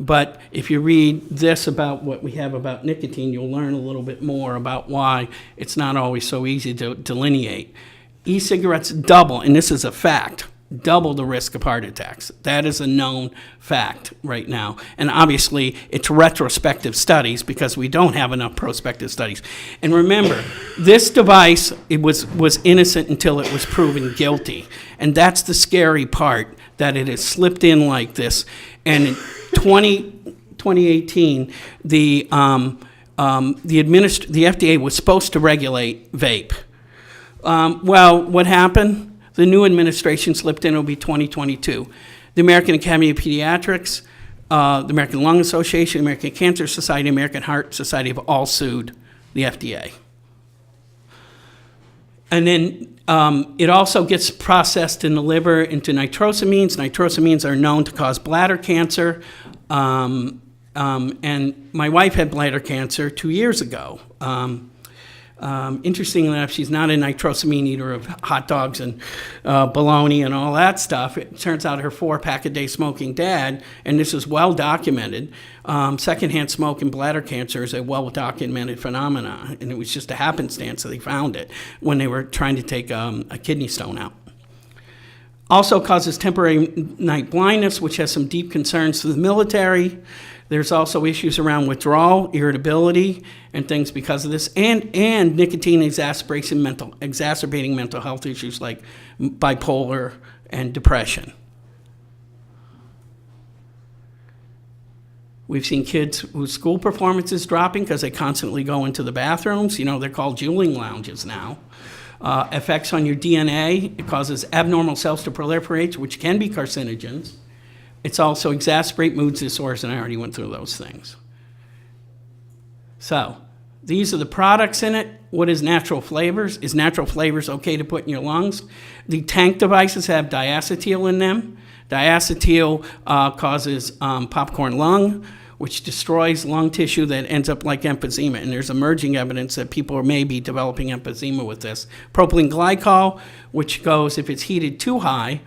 but if you read this about what we have about nicotine, you'll learn a little bit more about why it's not always so easy to delineate. E-cigarettes double, and this is a fact, double the risk of heart attacks. That is a known fact right now. And obviously, it's retrospective studies because we don't have enough prospective studies. And remember, this device, it was innocent until it was proven guilty. And that's the scary part, that it has slipped in like this. And in 2018, the FDA was supposed to regulate vape. Well, what happened? The new administration slipped in. It'll be 2022. The American Academy of Pediatrics, the American Lung Association, American Cancer Society, American Heart Society have all sued the FDA. And then it also gets processed in the liver into nitrosamines. Nitrosamines are known to cause bladder cancer. And my wife had bladder cancer 2 years ago. Interestingly enough, she's not a nitrosamine eater of hot dogs and bologna and all that stuff. It turns out her 4-pack-a-day smoking dad, and this is well documented, secondhand smoke and bladder cancer is a well-documented phenomenon, and it was just a happenstance that they found it when they were trying to take a kidney stone out. Also causes temporary night blindness, which has some deep concerns to the military. There's also issues around withdrawal, irritability, and things because of this, and nicotine exacerbating mental health issues like bipolar and depression. We've seen kids whose school performance is dropping because they constantly go into the bathrooms. You know, they're called juuling lounges now. Effects on your DNA, it causes abnormal cells to proliferate, which can be carcinogens. It's also exacerbate mood disorders, and I already went through those things. So, these are the products in it. What is natural flavors? Is natural flavors okay to put in your lungs? The tank devices have diacetyl in them. Diacetyl causes popcorn lung, which destroys lung tissue that ends up like emphysema. And there's emerging evidence that people may be developing emphysema with this. Propylene glycol, which goes, if it's heated too high,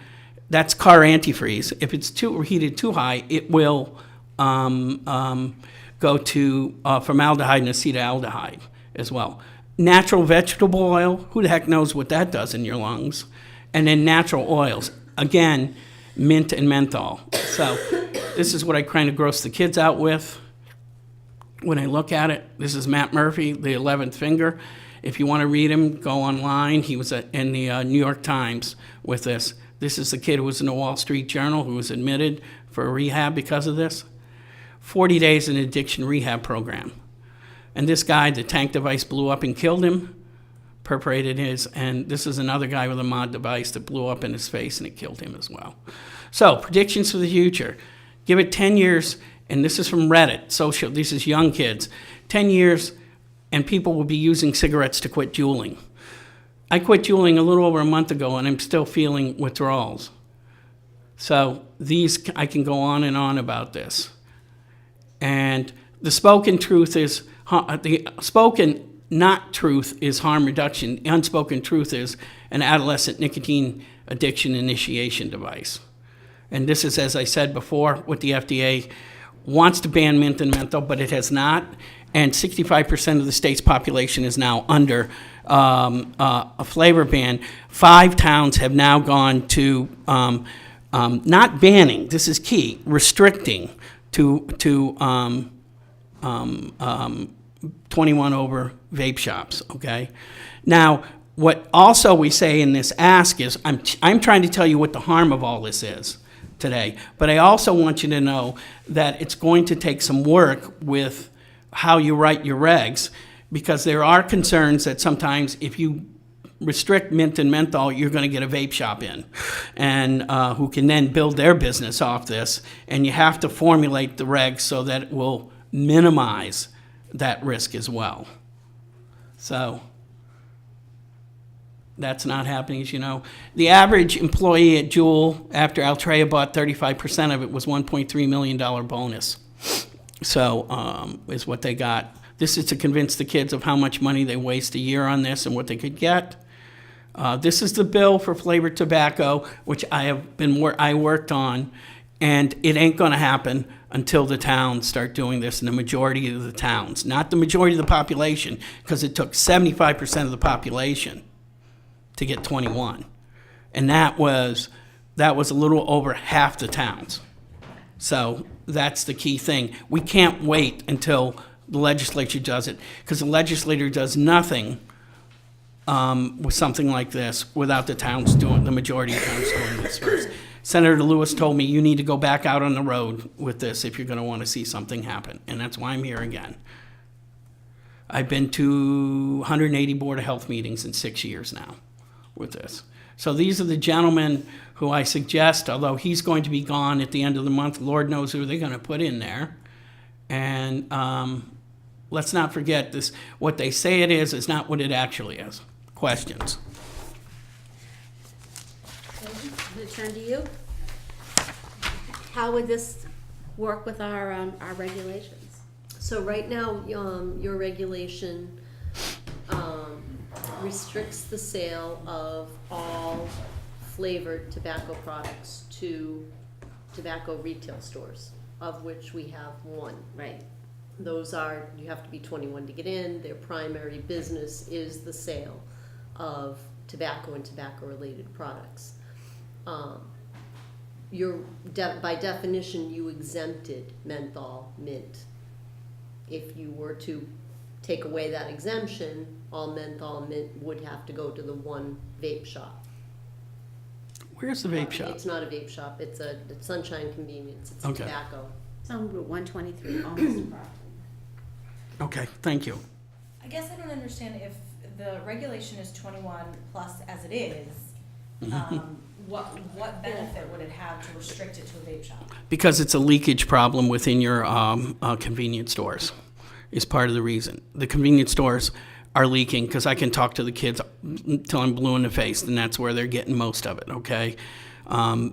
that's car antifreeze. If it's heated too high, it will go to formaldehyde and acetaldehyde as well. Natural vegetable oil, who the heck knows what that does in your lungs? And then natural oils, again, mint and menthol. So this is what I kind of gross the kids out with when I look at it. This is Matt Murphy, the 11th Finger. If you want to read him, go online. He was in the New York Times with this. This is the kid who was in the Wall Street Journal who was admitted for rehab because of this. 40 days in an addiction rehab program. And this guy, the tank device blew up and killed him, perforated his, and this is another guy with a mod device that blew up in his face and it killed him as well. So, predictions for the future. Give it 10 years, and this is from Reddit, social, this is young kids. 10 years, and people will be using cigarettes to quit juuling. I quit juuling a little over a month ago, and I'm still feeling withdrawals. So these, I can go on and on about this. And the spoken truth is, the spoken not truth is harm reduction. The unspoken truth is an adolescent nicotine addiction initiation device. And this is, as I said before, what the FDA wants to ban mint and menthol, but it has not. And 65% of the state's population is now under a flavor ban. 5 towns have now gone to not banning, this is key, restricting to 21 over vape shops, okay? Now, what also we say in this ask is, I'm trying to tell you what the harm of all this is today, but I also want you to know that it's going to take some work with how you write your regs, because there are concerns that sometimes if you restrict mint and menthol, you're going to get a vape shop in, and who can then build their business off this, and you have to formulate the regs so that it will minimize that risk as well. So that's not happening, as you know. The average employee at Juul, after Altria bought 35% of it, was $1.3 million bonus. So is what they got. This is to convince the kids of how much money they waste a year on this and what they could get. This is the bill for flavored tobacco, which I worked on, and it ain't going to happen until the towns start doing this, in the majority of the towns. Not the majority of the population, because it took 75% of the population to get 21. And that was a little over half the towns. So that's the key thing. We can't wait until the legislature does it, because the legislature does nothing with something like this without the towns doing, the majority of towns doing this first. Senator Lewis told me, you need to go back out on the road with this if you're going to want to see something happen, and that's why I'm here again. I've been to 180 Board of Health meetings in 6 years now with this. So these are the gentlemen who I suggest, although he's going to be gone at the end of the month, Lord knows who they're going to put in there. And let's not forget this, what they say it is not what it actually is. Questions? I'm gonna turn to you. How would this work with our regulations? So right now, your regulation restricts the sale of all flavored tobacco products to tobacco retail stores, of which we have one. Right. Those are, you have to be 21 to get in. Their primary business is the sale of tobacco and tobacco-related products. by definition, you exempted menthol, mint. If you were to take away that exemption, all menthol and mint would have to go to the one vape shop. Where's the vape shop? It's not a vape shop, it's Sunshine Convenience, it's Okay. tobacco. It's on Route 123, almost across. Okay, thank you. I guess I don't understand if the regulation is 21 plus as it is, what benefit would it have to restrict it to a vape shop? Because it's a leakage problem within your convenience stores is part of the reason. The convenience stores are leaking, because I can talk to the kids till I'm blue in the face, and that's where they're getting most of it, okay?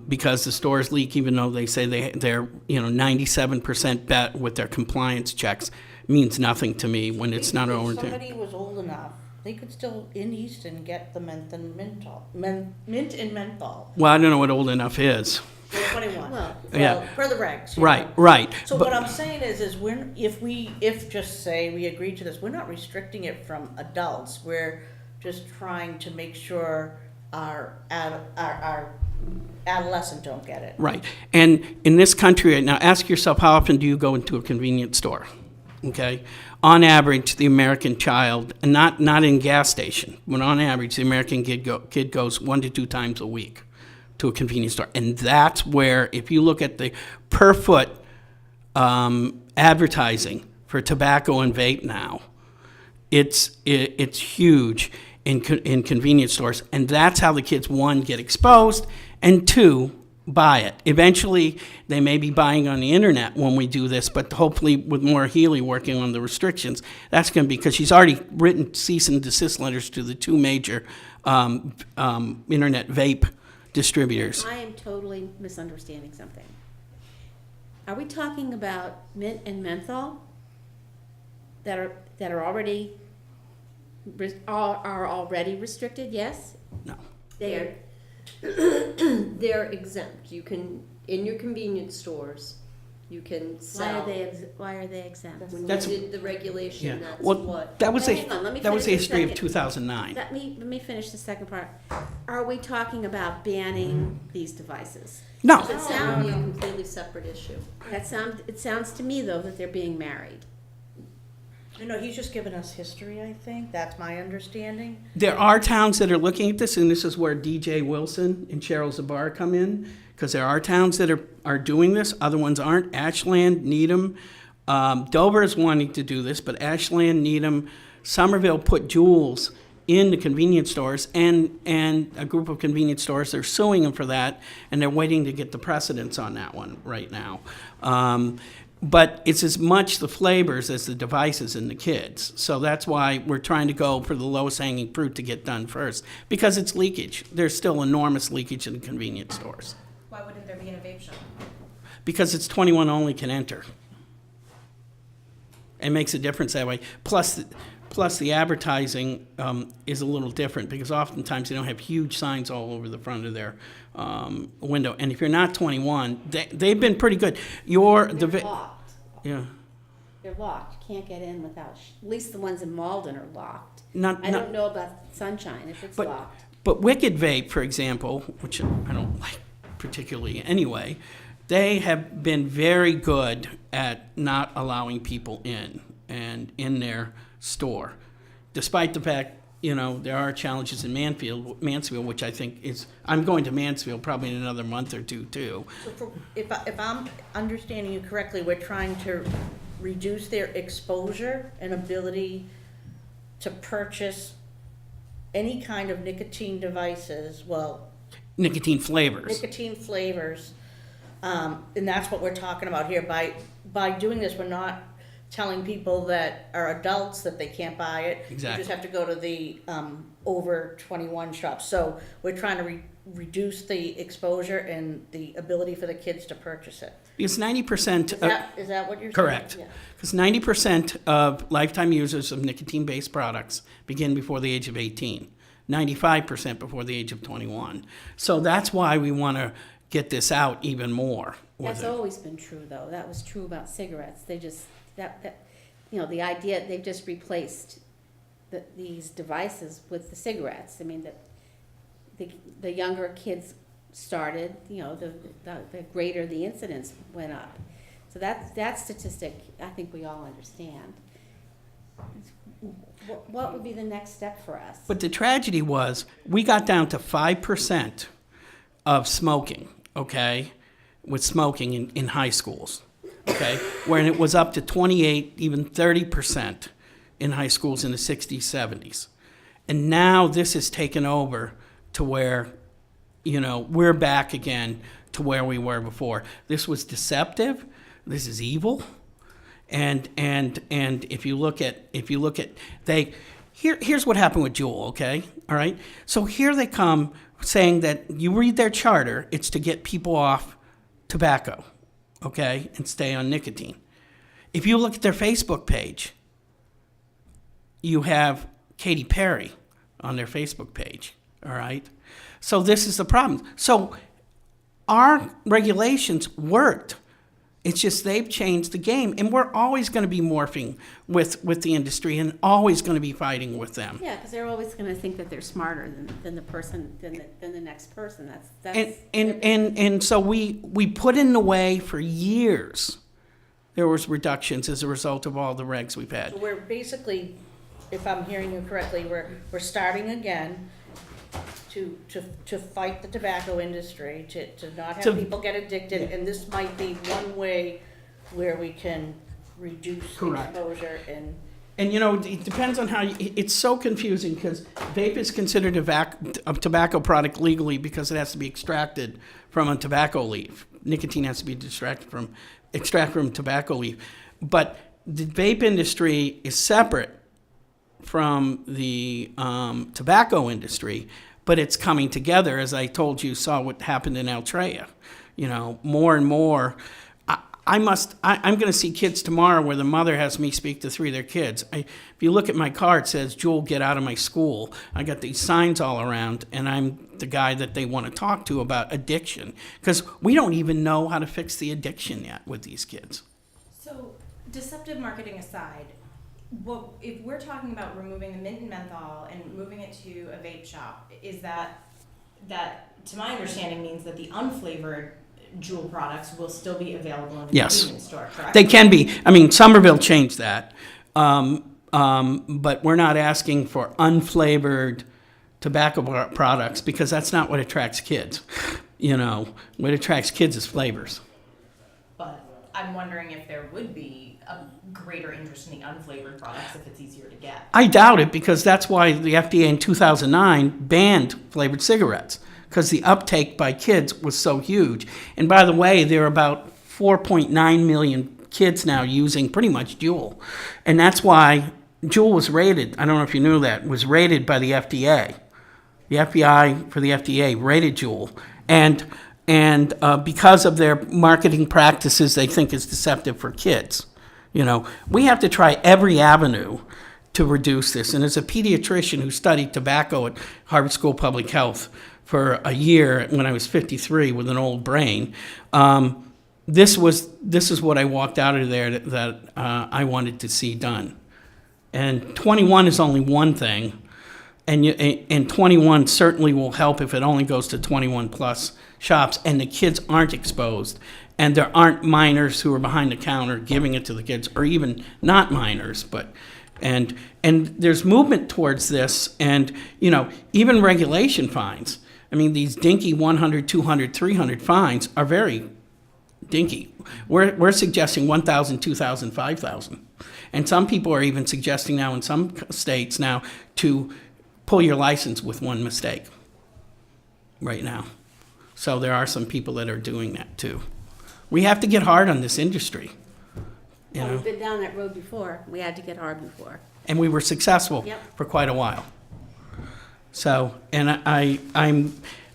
Because the stores leak, even though they say they're 97% bet with their compliance checks, means nothing to me when it's not over. If somebody was old enough, they could still, in Easton, get the mint and menthol. Well, I don't know what old enough is. They're 21. Well, Yeah. Per the regs. you Right, know. right. So But- what I'm saying is if just say we agree to this, we're not restricting it from adults. We're just trying to make sure our adolescents don't get it. Right. And in this country right now, ask yourself, how often do you go into a convenience store? Okay? On average, the American child, and not in gas station, but on average, the American kid goes 1 to 2 times a week to a convenience store. And that's where, if you look at the per foot advertising for tobacco and vape now, it's huge in convenience stores, and that's how the kids, 1, get exposed, and 2, buy it. Eventually, they may be buying on the internet when we do this, but hopefully with Maura Healy working on the restrictions, that's going to be, because she's already written cease and desist letters to the 2 major internet vape distributors. I am totally misunderstanding something. Are we talking about mint and menthol that are already restricted? Yes, No. they are. They're exempt. You can, in your convenience stores, you can sell. Why are they exempt? When That's- you did the regulation, Yeah. that's Well, what. that was Well, hang on, let me that was the finish the history of second. 2009. Let me finish the second part. Are we talking about banning these devices? No. It That sound- would be a completely separate issue. It sounds to me though that they're being married. No, he's just giving us history, I think. That's my understanding. There are towns that are looking at this, and this is where DJ Wilson and Cheryl Zabar come in, because there are towns that are doing this, other ones aren't. Ashland, Needham, Dover is wanting to do this, but Ashland, Needham, Somerville put Juuls in the convenience stores, and a group of convenience stores, they're suing them for that, and they're waiting to get the precedence on that one right now. But it's as much the flavors as the devices in the kids. So that's why we're trying to go for the lowest hanging fruit to get done first, because it's leakage. There's still enormous leakage in the convenience stores. Why wouldn't there be in a vape shop? Because it's 21 only can enter. It makes a difference that way. Plus the advertising is a little different, because oftentimes they don't have huge signs all over the front of their window. And if you're not 21, they've been pretty good. They're locked. Yeah. They're locked. You can't get in without, at least the ones in Malden are locked. Not- I not- don't know about Sunshine, if it's locked. But Wicked Vape, for example, which I don't like particularly anyway, they have been very good at not allowing people in their store, despite the fact, there are challenges in Mansfield, which I think is, I'm going to Mansfield probably in another month or two too. So if I'm understanding you correctly, we're trying to reduce their exposure and ability to purchase any kind of nicotine devices, Nicotine flavors. nicotine flavors. And that's what we're talking about here. By doing this, we're not telling people that are adults that they can't buy it. Exactly. You just have to go to the over 21 shops. So we're trying to reduce the exposure and the ability for the kids to purchase it. Because 90%. Is that what you're saying? Correct. Yeah. Because 90% of lifetime users of nicotine-based products begin before the age of 18. 95% before the age of 21. So that's why we want to get this out even more. That's always been true, though. That was true about cigarettes. They just, the idea, they've just replaced these devices with the cigarettes. I mean, the younger kids started, the greater the incidence went up. So that statistic, I think we all understand. What would be the next step for us? But the tragedy was, we got down to 5% of smoking, okay, with smoking in high schools, okay, when it was up to 28, even 30% in high schools in the 60s, 70s. And now this has taken over to where, we're back again to where we were before. This was deceptive. This is evil. And if you look at here's what happened with Juul, okay? All right? So here they come saying that you read their charter, it's to get people off tobacco, okay, and stay on nicotine. If you look at their Facebook page, you have Katy Perry on their Facebook page, all right? So this is the problem. So our regulations worked. It's just they've changed the game, and we're always going to be morphing with the industry and always going to be fighting with them. Yeah, because they're always going to think that they're smarter than the next person. That's And so we put in the way for years. There was reductions as a result of all the regs we've had. So we're basically, if I'm hearing you correctly, we're starting again to fight the tobacco industry, to not have people get addicted, and this might be one way where we can reduce Correct. exposure and. And it depends on how it's so confusing because vape is considered a tobacco product legally because it has to be extracted from a tobacco leaf. Nicotine has to be extracted from tobacco leaf. But the vape industry is separate from the tobacco industry, but it's coming together. As I told you, saw what happened in Altria. More and more. I'm going to see kids tomorrow where the mother has me speak to 3 of their kids. If you look at my car, it says, Juul, get out of my school. I got these signs all around, and I'm the guy that they want to talk to about addiction. Because we don't even know how to fix the addiction yet with these kids. So, deceptive marketing aside, if we're talking about removing the mint and menthol and moving it to a vape shop, is that to my understanding means that the unflavored Juul products will still be available in the convenience store, correct? They can be. I mean, Somerville changed that. But we're not asking for unflavored tobacco products because that's not what attracts kids. What attracts kids is flavors. But I'm wondering if there would be a greater interest in the unflavored products if it's easier to get. I doubt it because that's why the FDA in 2009 banned flavored cigarettes. Because the uptake by kids was so huge. And by the way, there are about 4.9 million kids now using pretty much Juul. And that's why Juul was rated, I don't know if you knew that, was rated by the FDA. The FBI for the FDA rated Juul. And because of their marketing practices, they think it's deceptive for kids. We have to try every avenue to reduce this. And as a pediatrician who studied tobacco at Harvard School of Public Health for a year when I was 53 with an old brain, this is what I walked out of there that I wanted to see done. And 21 is only one thing, and 21 certainly will help if it only goes to 21 plus shops and the kids aren't exposed and there aren't minors who are behind the counter giving it to the kids, or even not minors, but and there's movement towards this, and even regulation fines. I mean, these dinky 100, 200, 300 fines are very dinky. We're suggesting 1,000, 2,000, 5,000. And some people are even suggesting now in some states now to pull your license with one mistake right now. So there are some people that are doing that too. We have to get hard on this industry. We've been down that road before. We had to get hard before. And we were successful for quite a while. So, and I'm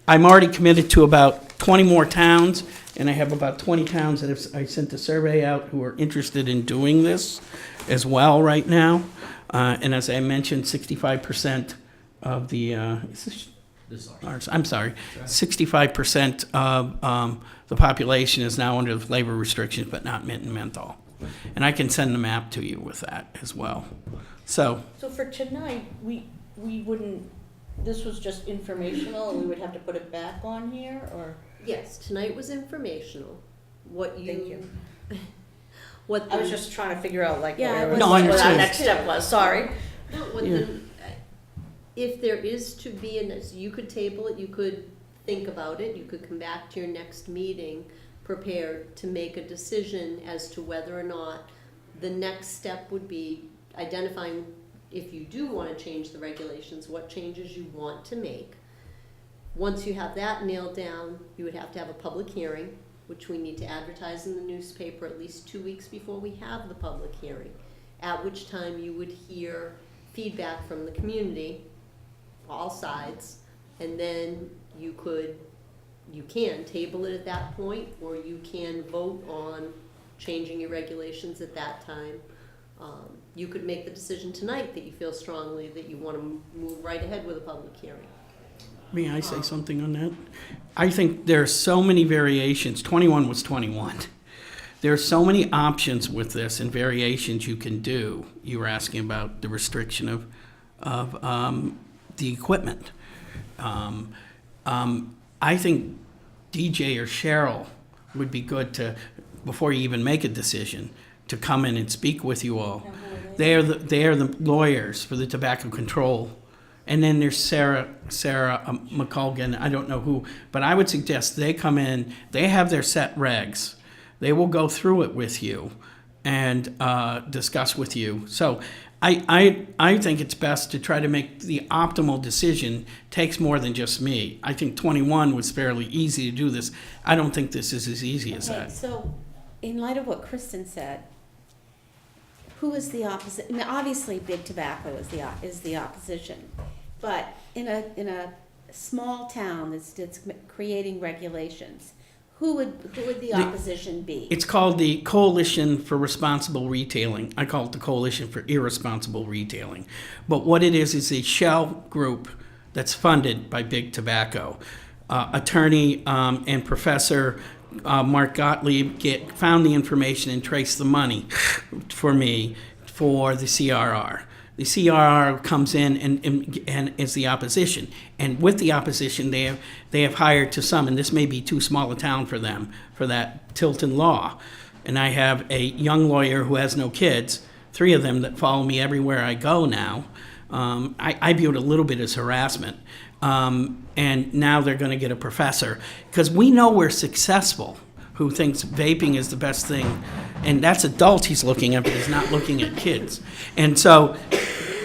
already committed to about 20 more towns, and I have about 20 towns that I sent a survey out who are interested in doing this as well right now. And as I mentioned, 65% of the, I'm sorry, 65% of the population is now under the flavor restrictions, but not mint and menthol. And I can send the map to you with that as well. So for tonight, we wouldn't this was just informational and we would have to put it back on here, or? Yes, tonight was informational. What you. Thank you. What I was the- just trying to figure out like Yeah, what No, I our understand. next step was, sorry. No, what Yeah. if there is to be, you could table it, you could think about it, you could come back to your next meeting prepared to make a decision as to whether or not the next step would be identifying, if you do want to change the regulations, what changes you want to make. Once you have that nailed down, you would have to have a public hearing, which we need to advertise in the newspaper at least 2 weeks before we have the public hearing, at which time you would hear feedback from the community, all sides, and then you can table it at that point, or you can vote on changing your regulations at that time. You could make the decision tonight that you feel strongly that you want to move right ahead with a public hearing. May I say something on that? I think there are so many variations. 21 was 21. There are so many options with this and variations you can do. You were asking about the restriction of the equipment. I think DJ or Cheryl would be good to, before you even make a decision, to come in and speak with you all. They are the lawyers for the tobacco control. And then there's Sarah McColgan, I don't know who, but I would suggest they come in, they have their set regs. They will go through it with you and discuss with you. So I think it's best to try to make the optimal decision. Takes more than just me. I think 21 was fairly easy to do this. I don't think this is as easy as Okay, that. so in light of what Kristen said, who is the opposite? I mean, obviously, big tobacco is the opposition, but in a small town that's creating regulations, who would the opposition be? It's called the Coalition for Responsible Retailing. I call it the Coalition for Irresponsible Retailing. But what it is a shell group that's funded by Big Tobacco. Attorney and Professor Mark Gottlieb found the information and traced the money for me for the CRR. The CRR comes in and is the opposition. And with the opposition, they have hired to some, and this may be too small a town for them, for that Tilton law. And I have a young lawyer who has no kids, 3 of them that follow me everywhere I go now. I view it a little bit as harassment. And now they're going to get a professor. Because we know we're successful, who thinks vaping is the best thing. And that's adults he's looking at, but he's not looking at kids. And so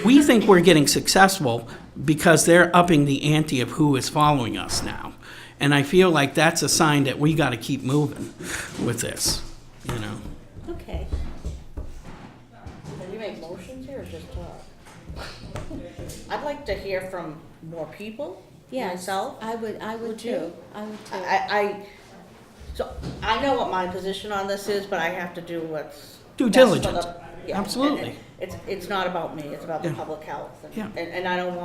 we think we're getting successful because they're upping the ante of who is following us now. And I feel like that's a sign that we got to keep moving with this, you know. Okay. Can you make motions here or just talk? I'd like to hear from more people, Yes, myself. I would Would too. you? I would too. So I know what my position on this is, but I have to do what's Due best for diligence. the- yeah, Absolutely. and it's not about me, it's about the Yeah. public health. Yeah. And I don't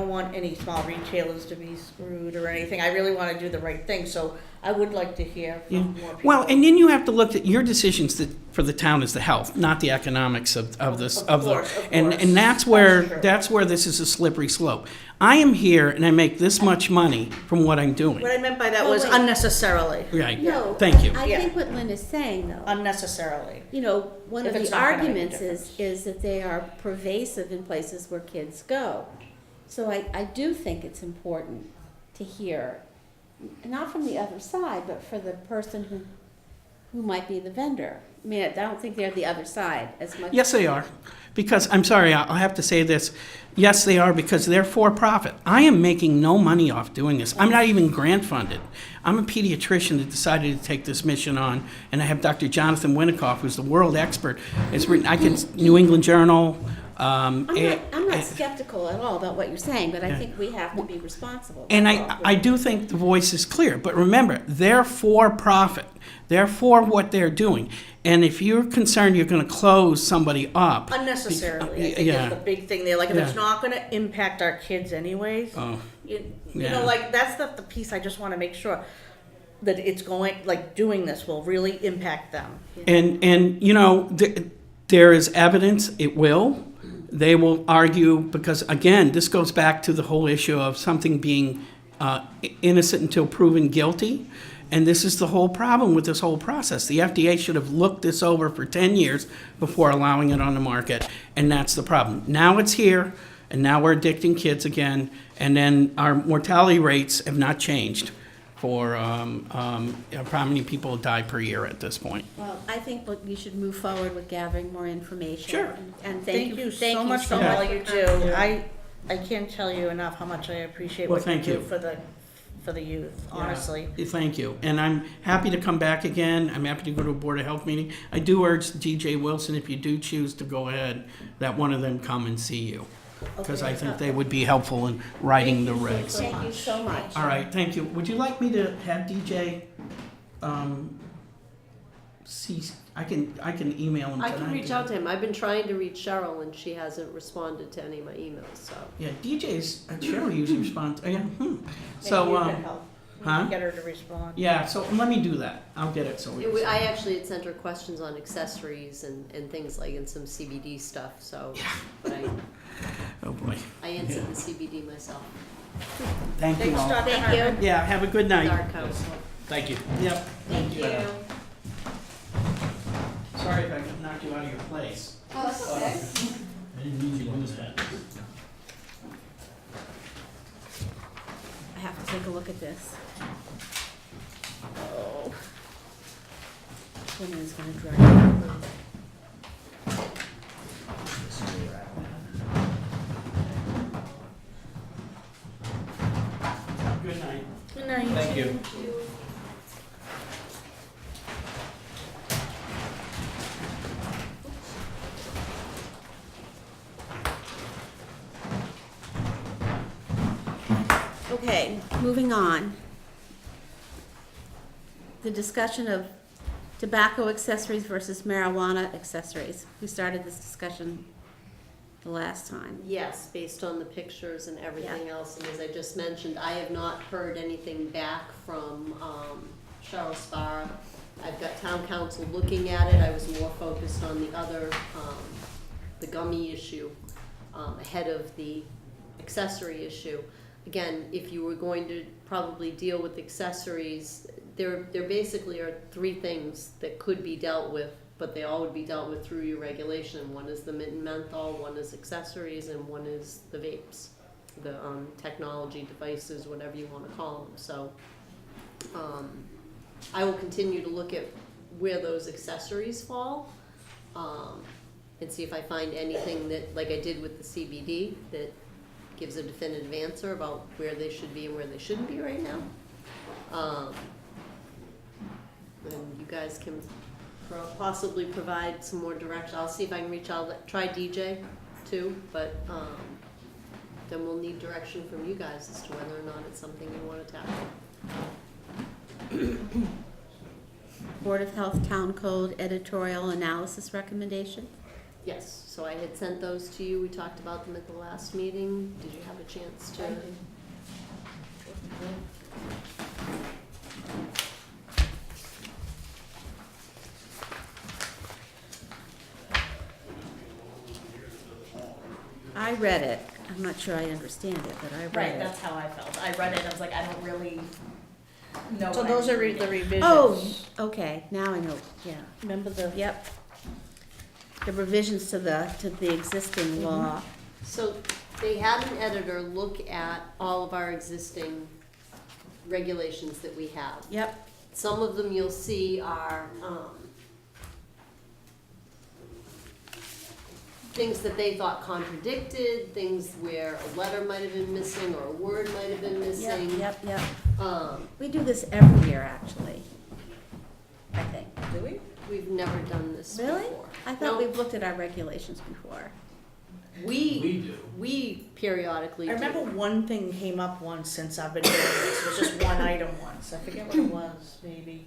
want any small retailers to be screwed or anything. I really wanna do the right thing, so I would like to hear Yeah. from more people. Well, and then you have to look at your decisions that for the town is the health, not the economics of this Of course. and that's That's where true. this is a slippery slope. I am here and I make this much money from what I'm doing. What I meant by that Well, was wait. unnecessarily, Right. No, Thank you. I Yeah. think what Lynn is saying, though, unnecessarily. you know, one If of it's the not gonna make a arguments difference. is that they are pervasive in places where kids go. So I do think it's important to hear, not from the other side, but for the person who might be the vendor. I mean, I don't think they're the other side as much. Yes, they are. Because, I'm sorry, I'll have to say this. Yes, they are because they're for profit. I am making no money off doing this. I'm not even grant funded. I'm a pediatrician that decided to take this mission on, and I have Dr. Jonathan Winikoff, who's the world expert. It's written, New England Journal. I'm not skeptical at all about what you're saying, but I think we have to be responsible. And That's all. I do think the voice is clear, but remember, they're for profit. They're for what they're doing. And if you're concerned you're going to close somebody up. Unnecessarily, I think Yeah. is the big thing there. Like, if it's Yeah. not gonna impact our kids anyways, Oh, you Yeah. know, like, that's the piece I just wanna make sure that it's going, like, doing this will really impact them. and you know, there is evidence it will. they will argue, because again, this goes back to the whole issue of something being innocent until proven guilty. And this is the whole problem with this whole process. The FDA should have looked this over for 10 years before allowing it on the market, and that's the problem. Now it's here, and now we're addicting kids again, and then our mortality rates have not changed for how many people die per year at this point. Well, I think you should move forward with gathering more information. Sure. And Thank you so much for all you do. I can't tell you enough how much I appreciate Well, what you thank do you. for the youth, honestly. Yeah, thank you. And I'm happy to come back again. I'm happy to go to a Board of Health meeting. I do urge DJ Wilson, if you do choose to go ahead, that one of them come and see you. Because I think they would be helpful in writing the regs. Thank you so much. All right, thank you. Would you like me to have DJ, see, I can email him I tonight. can reach out to him. I've been trying to reach Cheryl and she hasn't responded to any of my emails, so. Yeah, DJ's, Cheryl usually responds, yeah, Maybe So, you can help huh? get her to respond. Yeah, so let me do that. I'll get it so we can. I actually had sent her questions on accessories and things like, and some CBD stuff, so. But Oh, boy. I answered the CBD myself. Thank you Thanks, all. Dr. Thank Hartman. you. Yeah, have a good night. Dark house. Thank you. Yep. Thank you. Sorry if I knocked you out of your place. Oh, that's okay. I didn't mean you to lose that. I have to take a look at this. Oh. Woman is gonna drive me crazy. Good night. Good night. Thank you. Okay, moving on. The discussion of tobacco accessories versus marijuana accessories. We started this discussion the last time. Yes, based on the pictures and everything else, and as I just mentioned, I have not heard anything back from Cheryl Sparrow. I've got town council looking at it. I was more focused on the other, the gummy issue, ahead of the accessory issue. Again, if you were going to probably deal with accessories, there basically are three things that could be dealt with, but they all would be dealt with through your regulation. One is the mint and menthol, one is accessories, and one is the vapes, the technology devices, whatever you want to call them. So I will continue to look at where those accessories fall, and see if I find anything that, like I did with the CBD, that gives a definitive answer about where they should be and where they shouldn't be right now. And you guys can possibly provide some more direction. I'll see if I can reach out, try DJ too, but then we'll need direction from you guys as to whether or not it's something you want to tackle. Board of Health Town Code editorial analysis recommendation. Yes, so I had sent those to you. We talked about them at the last meeting. Did you have a chance to? I read it. I'm not sure I understand it, but I read Right, it. that's how I felt. I read it, I was like, I don't really know. So what those I'm are the reading. revisions. Oh, okay, now I know, yeah. Remember the, Yep. The revisions to the existing law. So they had an editor look at all of our existing regulations that we have. Yep. Some of them you'll see are things that they thought contradicted, things where a letter might have been missing or a word might have been missing. Yep. Um, We do this every year, actually. I think. do we? We've never done this Really? before. I thought No. we've looked at our regulations before. We periodically I do. remember one thing came up once since I've been doing this. It was just one item once. I forget what it was, maybe.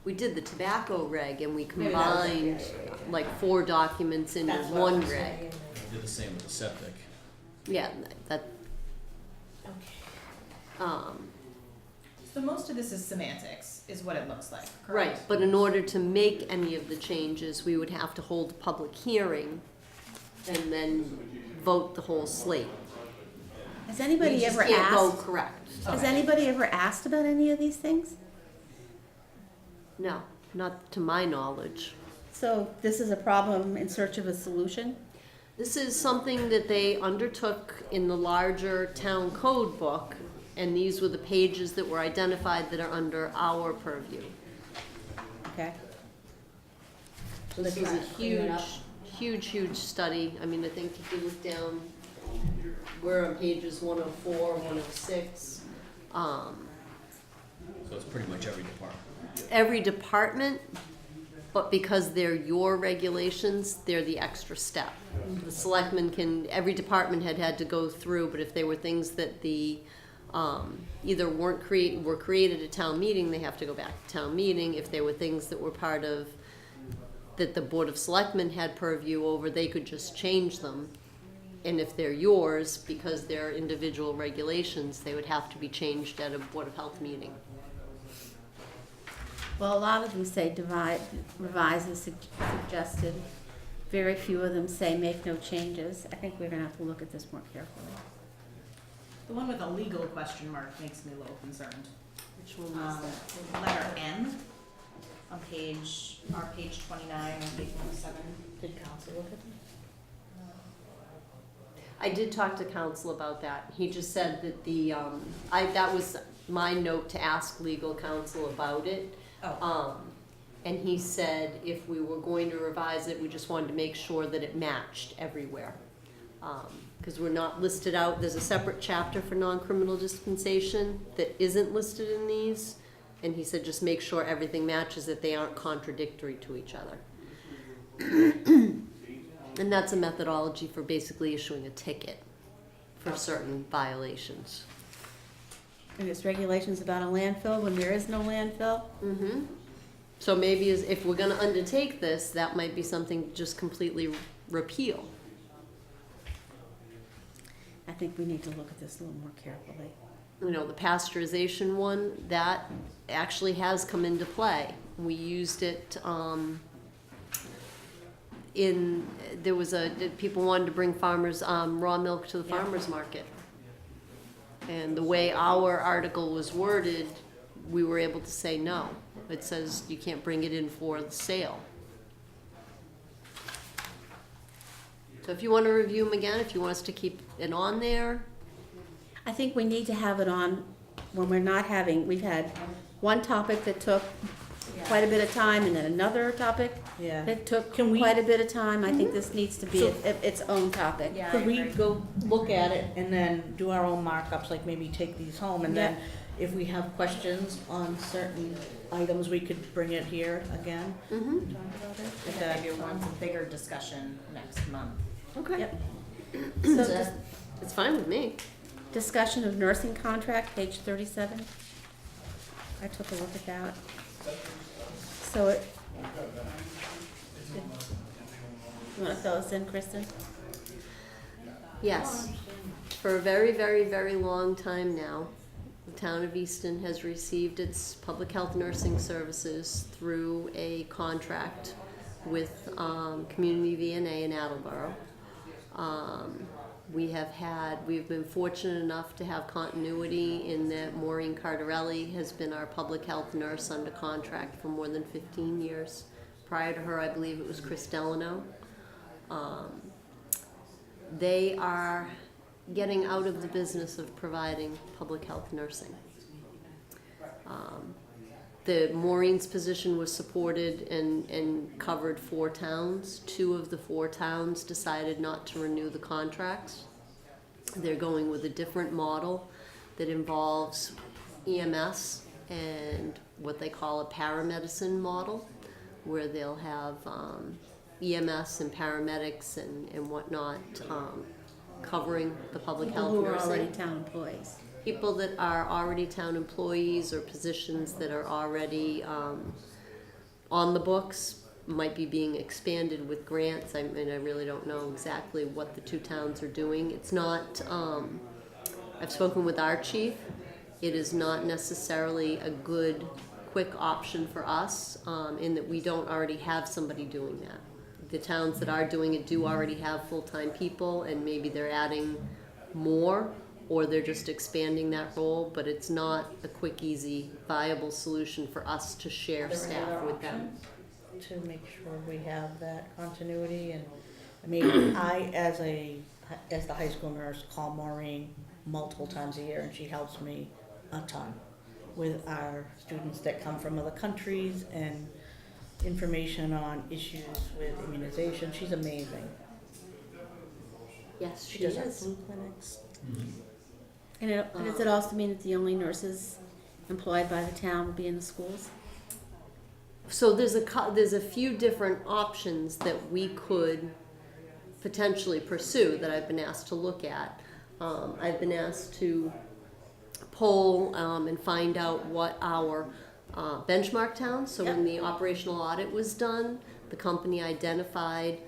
We did the tobacco reg and we Maybe that was it. combined Yeah. like 4 documents into That's what I one was reg. saying. I did the same with the septic. Yeah, that, Okay. So most of this is semantics, is what it looks like, right, correct? but in order to make any of the changes, we would have to hold a public hearing and then vote the whole slate. Has anybody We just ever can't go asked, correct. has anybody ever asked about any of these things? No, not to my knowledge. So this is a problem in search of a solution? This is something that they undertook in the larger town code book, and these were the pages that were identified that are under our purview. Okay. So this is a huge study. I mean, I think if you look down, we're on pages 104, 106. So it's pretty much every department. Every department, but because they're your regulations, they're the extra step. The selectmen can, every department had to go through, but if they were things that the, either were created at town meeting, they have to go back to town meeting. If they were things that were part of, that the Board of Selectmen had purview over, they could just change them. And if they're yours, because they're individual regulations, they would have to be changed at a Board of Health meeting. Well, a lot of them say revise as suggested. Very few of them say make no changes. I think we're gonna have to look at this more carefully. The one with a legal question mark makes me a little concerned. Which one was that? The letter N on page 29 and page 107. Did council look at them? I did talk to counsel about that. He just said that that was my note to ask legal counsel about it. Oh. And he said if we were going to revise it, we just wanted to make sure that it matched everywhere. Because we're not listed out, there's a separate chapter for non-criminal dispensation that isn't listed in these. And he said just make sure everything matches, that they aren't contradictory to each other. And that's a methodology for basically issuing a ticket for certain violations. And it's regulations about a landfill when there is no landfill? Mm-hmm. So maybe if we're gonna undertake this, that might be something just completely repeal. I think we need to look at this a little more carefully. You know, the pasteurization one, that actually has come into play. We used it, people wanted to bring farmers, raw milk to the farmers market. And the way our article was worded, we were able to say no. It says you can't bring it in for the sale. So if you want to review them again, if you want us to keep it on there, I think we need to have it on when we're not having, we've had one topic that took quite a bit of time and then another topic Yeah. that took Can we- quite a bit of time. I think this needs to be So- its own topic. Yeah. Could we go look at it and then do our own markups, like maybe take these home, and then if we have questions on certain items, we could bring it here again? mm-hmm. and talk about it? And then maybe want some bigger discussion next month. Okay. Yep. So So dis- it's fine with me. discussion of nursing contract, page 37. I took a look at that. So it, you want to fill us in, Kristen? Yes. For a very, very, very long time now, the town of Easton has received its public health nursing services through a contract with Community VNA in Attleboro. We've been fortunate enough to have continuity in that Maureen Cardarelli has been our public health nurse under contract for more than 15 years. Prior to her, I believe it was Chris Delano. They are getting out of the business of providing public health nursing. The Maureen's position was supported and covered 4 towns. 2 of the 4 towns decided not to renew the contracts. They're going with a different model that involves EMS and what they call a paramedicine model, where they'll have EMS and paramedics and whatnot covering the public People health who are nursing. already town employees. People that are already town employees or positions that are already on the books might be being expanded with grants. I mean, I really don't know exactly what the 2 towns are doing. It's not, I've spoken with our chief. It is not necessarily a good, quick option for us in that we don't already have somebody doing that. the towns that are doing it do already have full-time people, and maybe they're adding more, or they're just expanding that role, but it's not a quick, easy, viable solution for us to share Are there any staff other with them. options to make sure we have that continuity? And I mean, I, as the high school nurse, call Maureen multiple times a year, and she helps me a ton with our students that come from other countries and information on issues with immunization. She's amazing. Yes, She she does our is. flu clinics. And does it also mean that the only nurses employed by the town will be in the schools? So there's a few different options that we could potentially pursue that I've been asked to look at. I've been asked to poll and find out what our benchmark towns. So when the operational audit was done, the company identified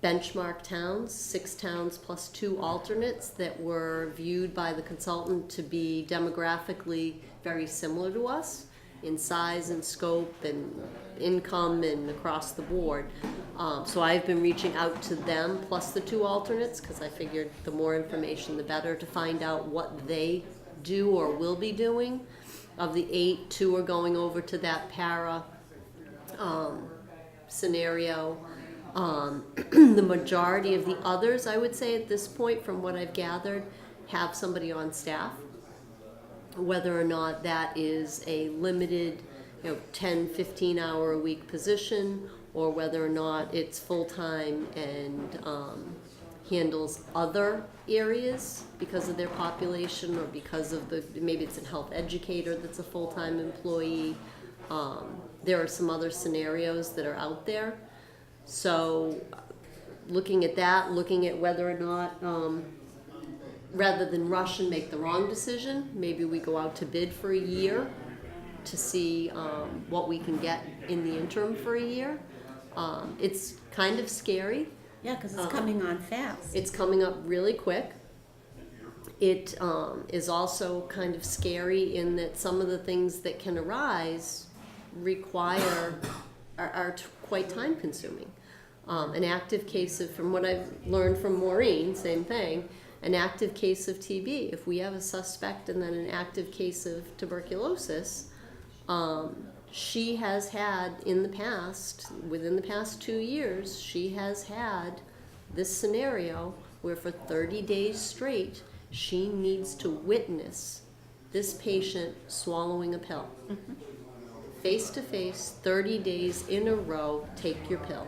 benchmark towns, 6 towns plus 2 alternates that were viewed by the consultant to be demographically very similar to us in size and scope and income and across the board. So I've been reaching out to them plus the 2 alternates, because I figured the more information the better, to find out what they do or will be doing. Of the 8, 2 are going over to that para scenario. The majority of the others, I would say at this point, from what I've gathered, have somebody on staff. Whether or not that is a limited, 10, 15 hour a week position, or whether or not it's full-time and handles other areas because of their population, or because of maybe it's a health educator that's a full-time employee. There are some other scenarios that are out there. So looking at that, looking at whether or not, rather than rush and make the wrong decision, maybe we go out to bid for a year to see what we can get in the interim for a year. It's kind of scary. Yeah, because it's coming on fast. It's coming up really quick. It is also kind of scary in that some of the things that can arise are quite time consuming. An active case of, from what I've learned from Maureen, same thing, an active case of TB, if we have a suspect and then an active case of tuberculosis, she has had in the past, within the past 2 years, she has had this scenario where for 30 days straight, she needs to witness this patient swallowing a pill. Face to face, 30 days in a row, take your pill.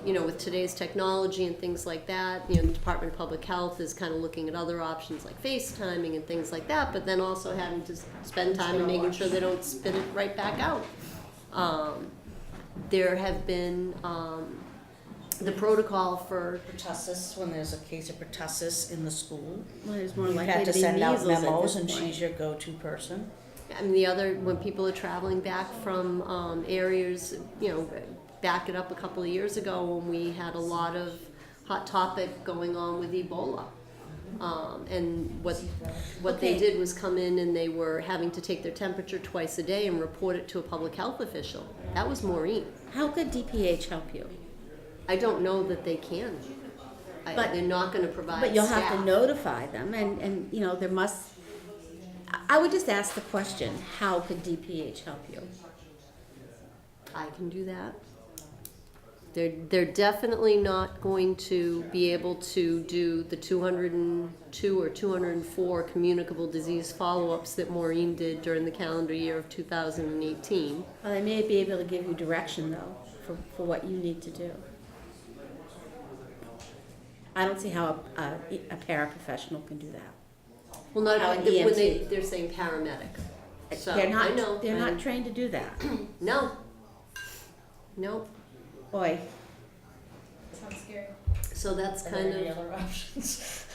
With today's technology and things like that, the Department of Public Health is kind of looking at other options like FaceTiming and things like that, but then also having to spend time and making sure they don't spit it right back out. There have been the protocol for Pertussis, when there's a case of pertussis in the school, Well, there's more you've likely had to to be send out measles at memos, this and point. she's your go-to person. I mean, when people are traveling back from areas, back it up a couple of years ago when we had a lot of hot topic going on with Ebola. And what they did was come in and they were having to take their temperature twice a day and report it to a public health official. That was Maureen. How could DPH help you? I don't know that they can. But- They're not gonna provide But you'll have to staff. notify them, and there must, I would just ask the question, how could DPH help you? I can do that. They're definitely not going to be able to do the 202 or 204 communicable disease follow-ups that Maureen did during the calendar year of 2018. Well, they may be able to give you direction, though, for what you need to do. I don't see how a paraprofessional can do that. Well, not How an when EMT. they're saying paramedic. So, They're not, I know. they're not trained to do that. No. Nope. Boy, Sounds scary. So that's Are kind there any of other options?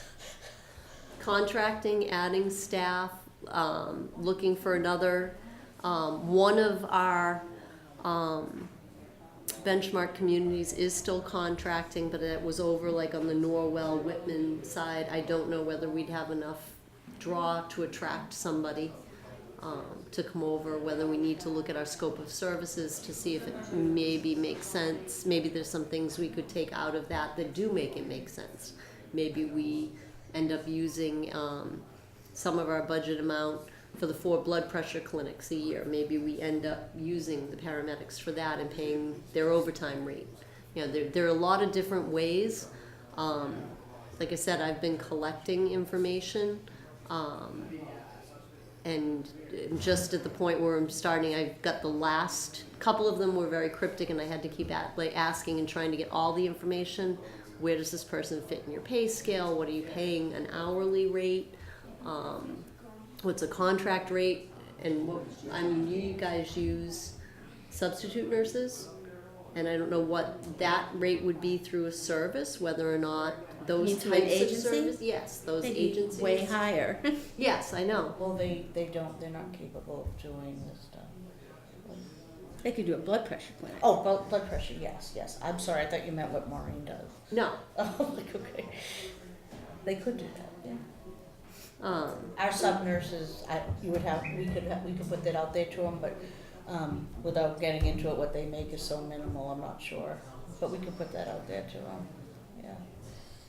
contracting, adding staff, looking for another. One of our benchmark communities is still contracting, but it was over like on the Norwell Whitman side. I don't know whether we'd have enough draw to attract somebody. to come over, whether we need to look at our scope of services to see if it maybe makes sense. Maybe there's some things we could take out of that do make it make sense. Maybe we end up using some of our budget amount for the 4 blood pressure clinics a year. Maybe we end up using the paramedics for that and paying their overtime rate. You know, there are a lot of different ways. Like I said, I've been collecting information, and just at the point where I'm starting, I've got the last couple of them were very cryptic, and I had to keep asking and trying to get all the information. Where does this person fit in your pay scale? What are you paying an hourly rate? What's a contract rate? And you guys use substitute nurses, and I don't know what that rate would be through a service, whether or not those You mean through an types of agency? service. Yes, those They'd be agencies. way higher. Yes, I know. Well, they're not capable of doing this stuff. They could do a blood pressure clinic. Oh, blood pressure, yes. I'm sorry, I thought you meant what Maureen does. No. Oh, like, okay. They could do that, yeah. Um, Our sub nurses, we could put that out there to them, but, without getting into it, what they make is so minimal, I'm not sure. But we could put that out there to them, yeah.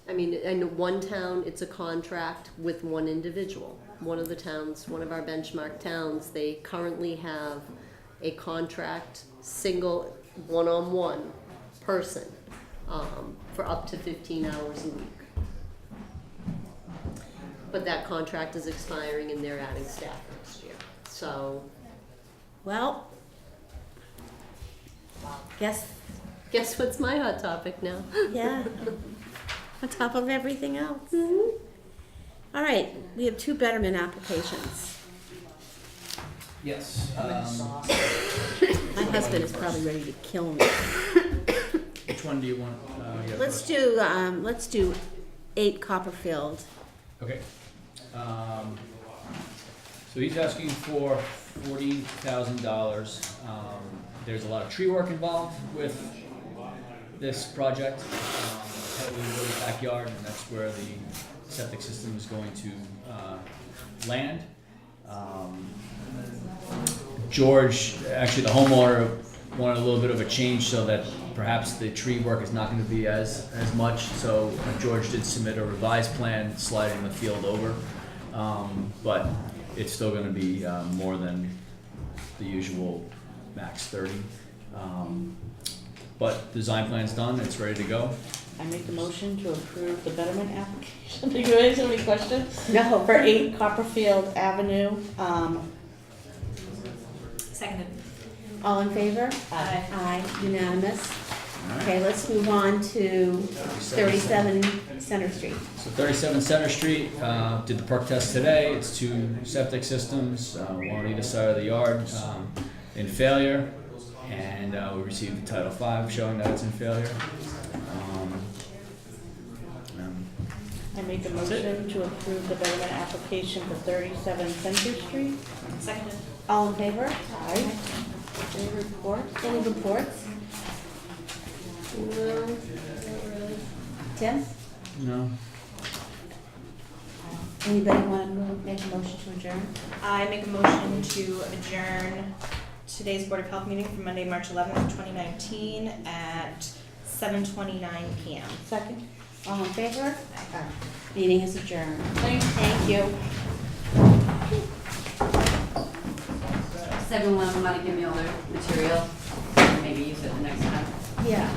I mean, in one town, it's a contract with one individual. One of the towns, one of our benchmark towns, they currently have a contract, single, one-on-one person, for up to 15 hours a week. But that contract is expiring and they're adding staff next year. So, Well, guess, guess what's my hot topic now? yeah, on top of everything else. All right, we have 2 betterment applications. Yes. My husband is probably ready to kill me. Which one do you want? Let's do 8 Copperfield. Okay. So he's asking for $40,000. There's a lot of tree work involved with this project. Heavily in the backyard, and that's where the septic system is going to land. George, actually the homeowner, wanted a little bit of a change so that perhaps the tree work is not going to be as much. So George did submit a revised plan sliding the field over, but it's still going to be more than the usual max 30. But the design plan's done, it's ready to go. I make the motion to approve the betterment application. Do you guys have any questions? No. For 8 Copperfield Avenue, Seconded. All in favor? Aye. Aye, unanimous. Okay, let's move on to 37 Center Street. So 37 Center Street, did the perk test today. It's 2 septic systems, one on either side of the yard, in failure. And we received the Title V showing that it's in failure. I make a motion to approve the betterment application for 37 Center Street. Seconded. All in favor? Aye. Any reports? Any reports? No. Tim? No. Anybody want to make a motion to adjourn? I make a motion to adjourn today's Board of Health meeting for Monday, March 11th, 2019 at 7:29 p.m. Second. All in favor? Aye. Meeting is adjourned. Thank you. Does everyone want to give me all their material? Maybe use it the next time. Yeah.